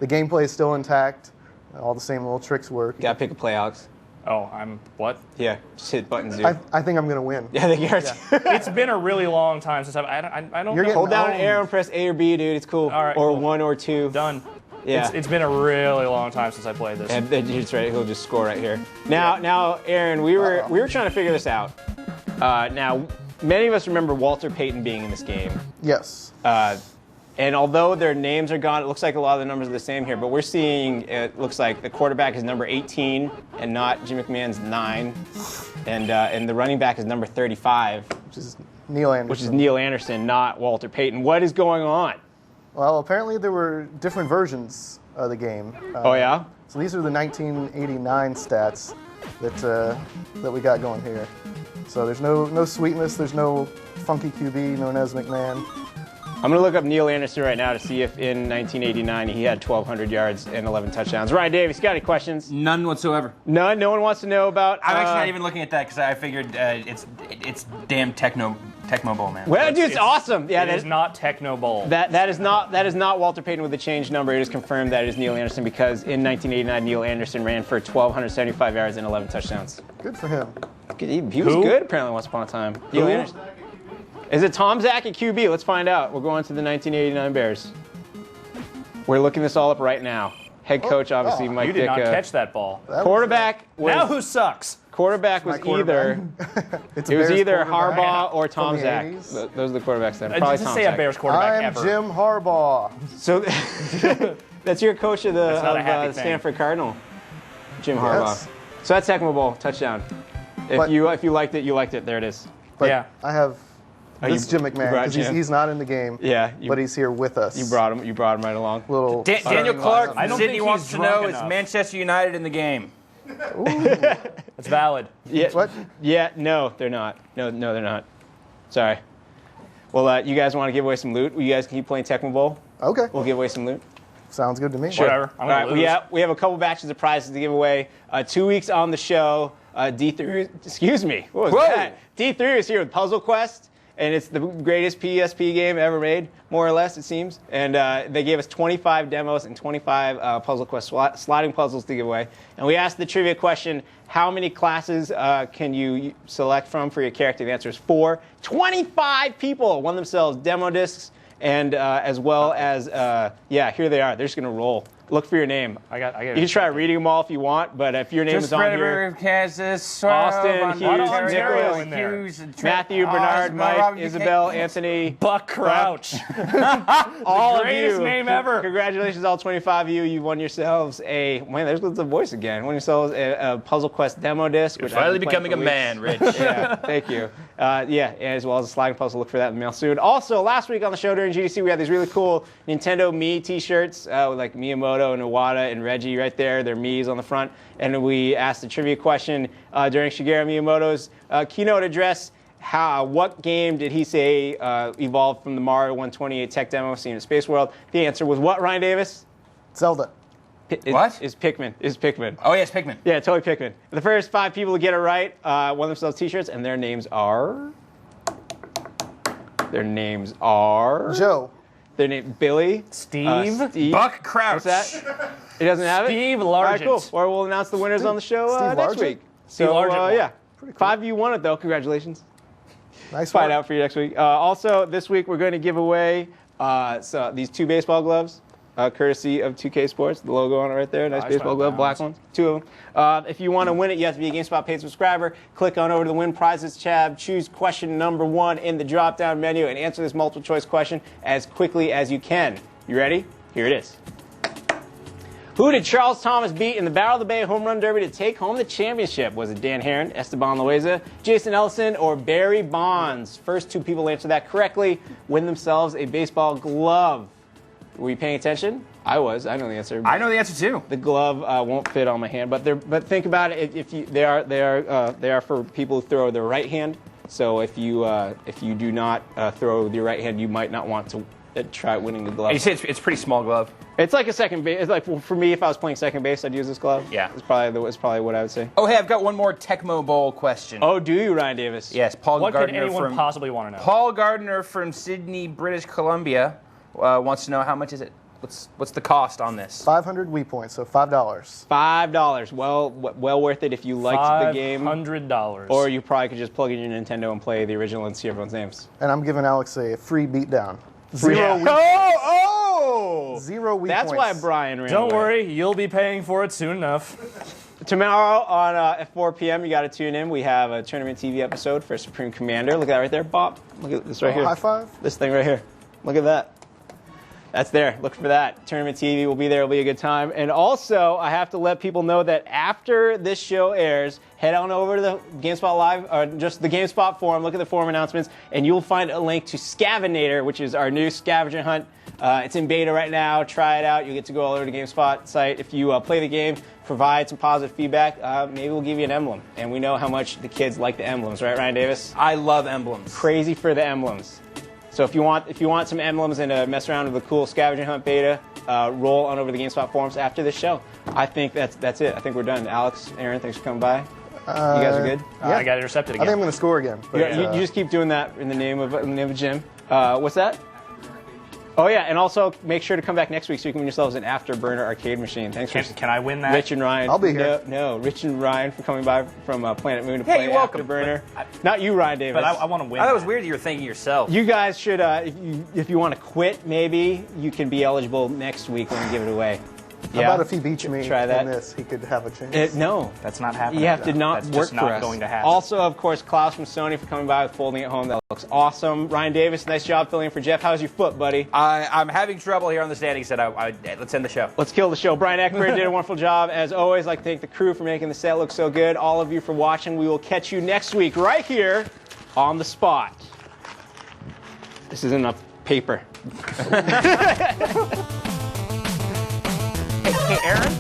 gameplay is still intact. All the same little tricks work. Gotta pick a play, Alex. Oh, I'm what? Yeah, just hit buttons, dude. I think I'm gonna win. Yeah, I think you're. It's been a really long time since I don't know. Hold down an arrow and press A or B, dude. It's cool. All right, or cool. 1 or 2. Done. Yeah. It's been a really long time since I played this. And that's right. He'll just score right here. Now, Aaron, we were trying to figure this out. Now, many of us remember Walter Payton being in this game. Yes. And although their names are gone, it looks like a lot of the numbers are the same here. But we're seeing it looks like the quarterback is number 18 and not Jim McMahon's 9, and the running back is number 35, which is Neil Anderson. Which is Neil Anderson, not Walter Payton. What is going on? Well, apparently there were different versions of the game. Oh yeah. So these are the 1989 stats that we got going here. So there's no sweetness. There's no funky QB known as McMahon. I'm going to look up Neil Anderson right now to see if in 1989 he had 1,200 yards and 11 touchdowns. Ryan Davis, you got any questions? None whatsoever. None? No one wants to know about... I'm actually not even looking at that because I figured it's damn Tecmo Bowl, man. Well, dude, it's awesome. Yeah, it is not Tecmo Bowl. That is not Walter Payton with a changed number. It is confirmed that it is Neil Anderson because in 1989 Neil Anderson ran for 1,275 yards and 11 touchdowns. Good for him. He was good apparently once upon a time. Neil Anderson. Is it Tom Zach at QB? Let's find out. We'll go on to the 1989 Bears. We're looking this all up right now. Head coach, obviously, Mike You did Ditka. not catch that ball. Quarterback was... Now who sucks? Quarterback was either... It was either Harbaugh or Tom From the Zach. 80s. Those are the quarterbacks then. Probably Just Tom say Zach. a Bears quarterback I'm ever. Jim Harbaugh. So that's your coach of the That's not a happy thing. Stanford Cardinal, Jim Harbaugh. Yes. So that's Tecmo Bowl, touchdown. If you liked it, you liked it. There it is. But Yeah. I have this you Jim McMahon brought because Jim. he's not in the game. Yeah, but he's here with us. You brought him right along. Little Daniel Clark I from don't Sydney think wants he's to drunk know is enough. Manchester United in the game. It's valid. Yeah. What? Yeah. No, they're not. No, they're not. Sorry. Well, you guys want to give away some loot? You guys keep playing Tecmo Bowl? Okay. We'll give away some loot. Sounds good to me. Whatever. I'm All gonna right. lose. We have a couple batches of prizes to give away. 2 weeks on the show. D3. Excuse me. What was that? D3 is here with Puzzle Quest. and it's the greatest PSP game ever made, more or less, it seems. And they gave us 25 demos and 25 Puzzle Quest sliding puzzles to give away. And we asked the trivia question, how many classes can you select from for your character? The answer is 4. 25 people won themselves demo discs, and as well as, yeah, here they are. They're just going to roll. Look for your name. I got you can try reading them all if you want, but if your name is on here, Kansas, Austin, Hughes, Ontario, Nicholas, Matthew, Bernard, Mike, Isabel, Anthony, Buck Crouch. all of greatest you. name ever. Congratulations, all 25 of you. You won yourselves a, man, there's the voice again. Won yourselves a Puzzle Quest demo disc. You're which I've finally been playing becoming for a man, weeks. Rich. Yeah, thank you. Yeah, as well as a sliding puzzle. Look for that in the mail soon. Also, last week on the show during GDC, we had these really cool Nintendo Mii t-shirts with like Miyamoto and Iwata and Reggie right there. Their Mii's on the front. And we asked a trivia question during Shigeru Miyamoto's keynote address. What game did he say evolved from the Mario 128 tech demo seen at Space World? The answer was what, Ryan Davis? Zelda. What? Is Pikmin. Is Pikmin. Oh, yes, Pikmin. Yeah, totally Pikmin. The first 5 people to get it right won themselves t-shirts, and their names are... Joe. Their name, Billy. Steve. Steve. Buck Crouch. What's that? It doesn't have it? Steve Largent. All right, cool. Or we'll announce the winners on the show next Largent? week. Steve So, Largent won. yeah. 5 of you won it, though. Congratulations. Nice Find work. out for you next week. Also, this week we're going to give away these 2 baseball gloves, courtesy of 2K Sports. The logo on it right there. Nice baseball glove, black ones. 2 of them. If you want to win it, you have to be a GameSpot paid subscriber. Click on over to the Win Prizes tab. Choose question number 1 in the drop-down menu and answer this multiple-choice question as quickly as you can. You ready? Here it is. Who did Charles Thomas beat in the Battle of the Bay Home Run Derby to take home the championship? Was it Dan Heron, Esteban Loaiza, Jason Ellison, or Barry Bonds? First 2 people to answer that correctly win themselves a baseball glove. Were you paying attention? I was. I know the answer. I know the answer too. The glove won't fit on my hand, but think about it. They are for people who throw their right hand. So if you do not throw with your right hand, you might not want to try winning the glove. You say it's a pretty small glove. It's like a second base. It's like, well, for me, if I was playing second base, I'd use this glove. Yeah. It's probably what I would say. Oh, hey, I've got one more Tecmo Bowl question. Oh, do you, Ryan Davis? Yes, Paul What could Gardner anyone possibly want to know? Paul Gardner from Sydney, British Columbia, wants to know how much is it? What's the cost on this? 500 Wii points, so $5. $5. Well worth it if you liked the game. $500. Or you probably could just plug in your Nintendo and play the original and see everyone's names. And I'm giving Alex a free beatdown. Zero Wii. Zero Wii That's points. why Brian ran Don't away. worry, you'll be paying for it soon enough. Tomorrow on at 4 p.m., you got to tune in. We have a Tournament TV episode for Supreme Commander. Look at that right there, Bob. Look at this right here. High five. This thing right here. Look at that. That's there. Look for that. Tournament TV will be there. It'll be a good time. And also, I have to let people know that after this show airs, head on over to the GameSpot Live, or just the GameSpot forum, look at the forum announcements, and you'll find a link to Scavinator, which is our new scavenger hunt. It's in beta right now. Try it out. You'll get to go all over the GameSpot site. If you play the game, provide some positive feedback, maybe we'll give you an emblem. And we know how much the kids like the emblems, right, Ryan Davis? I love emblems. Crazy for the emblems. So if you want some emblems and mess around with the cool scavenger hunt beta, roll on over the GameSpot forums after this show. I think that's it. I think we're done. Alex, Aaron, thanks for coming by. You guys are good. Yeah. I got intercepted I again. think I'm going to score again. But, You just keep doing that in the name of Jim. What's that? Oh yeah, and also make sure to come back next week so you can win yourselves an Afterburner arcade machine. Thanks for Can I win that? Rich and Ryan. I'll be here. No, Rich and Ryan for coming by from Planet Moon to play you're welcome. Afterburner. Not you, Ryan Davis. But I want to win. I thought it was weird that you were thanking yourself. You guys should, if you want to quit, maybe you can be eligible next week when we give it away. How about if he beats me Try that. in this? He could have a chance. No. That's not happening. You have to not That's work just for not us. going to happen. Also, of course, Klaus from Sony for coming by with Folding at Home. That looks awesome. Ryan Davis, nice job filling in for Jeff. How's your foot, buddy? I'm having trouble here on the standing set. Let's end the show. Let's kill the show. Brian Eckberg did a wonderful job. As always, I'd like to thank the crew for making the set look so good. All of you for watching. We will catch you next week right here on the spot. This isn't enough paper. Hey, Aaron?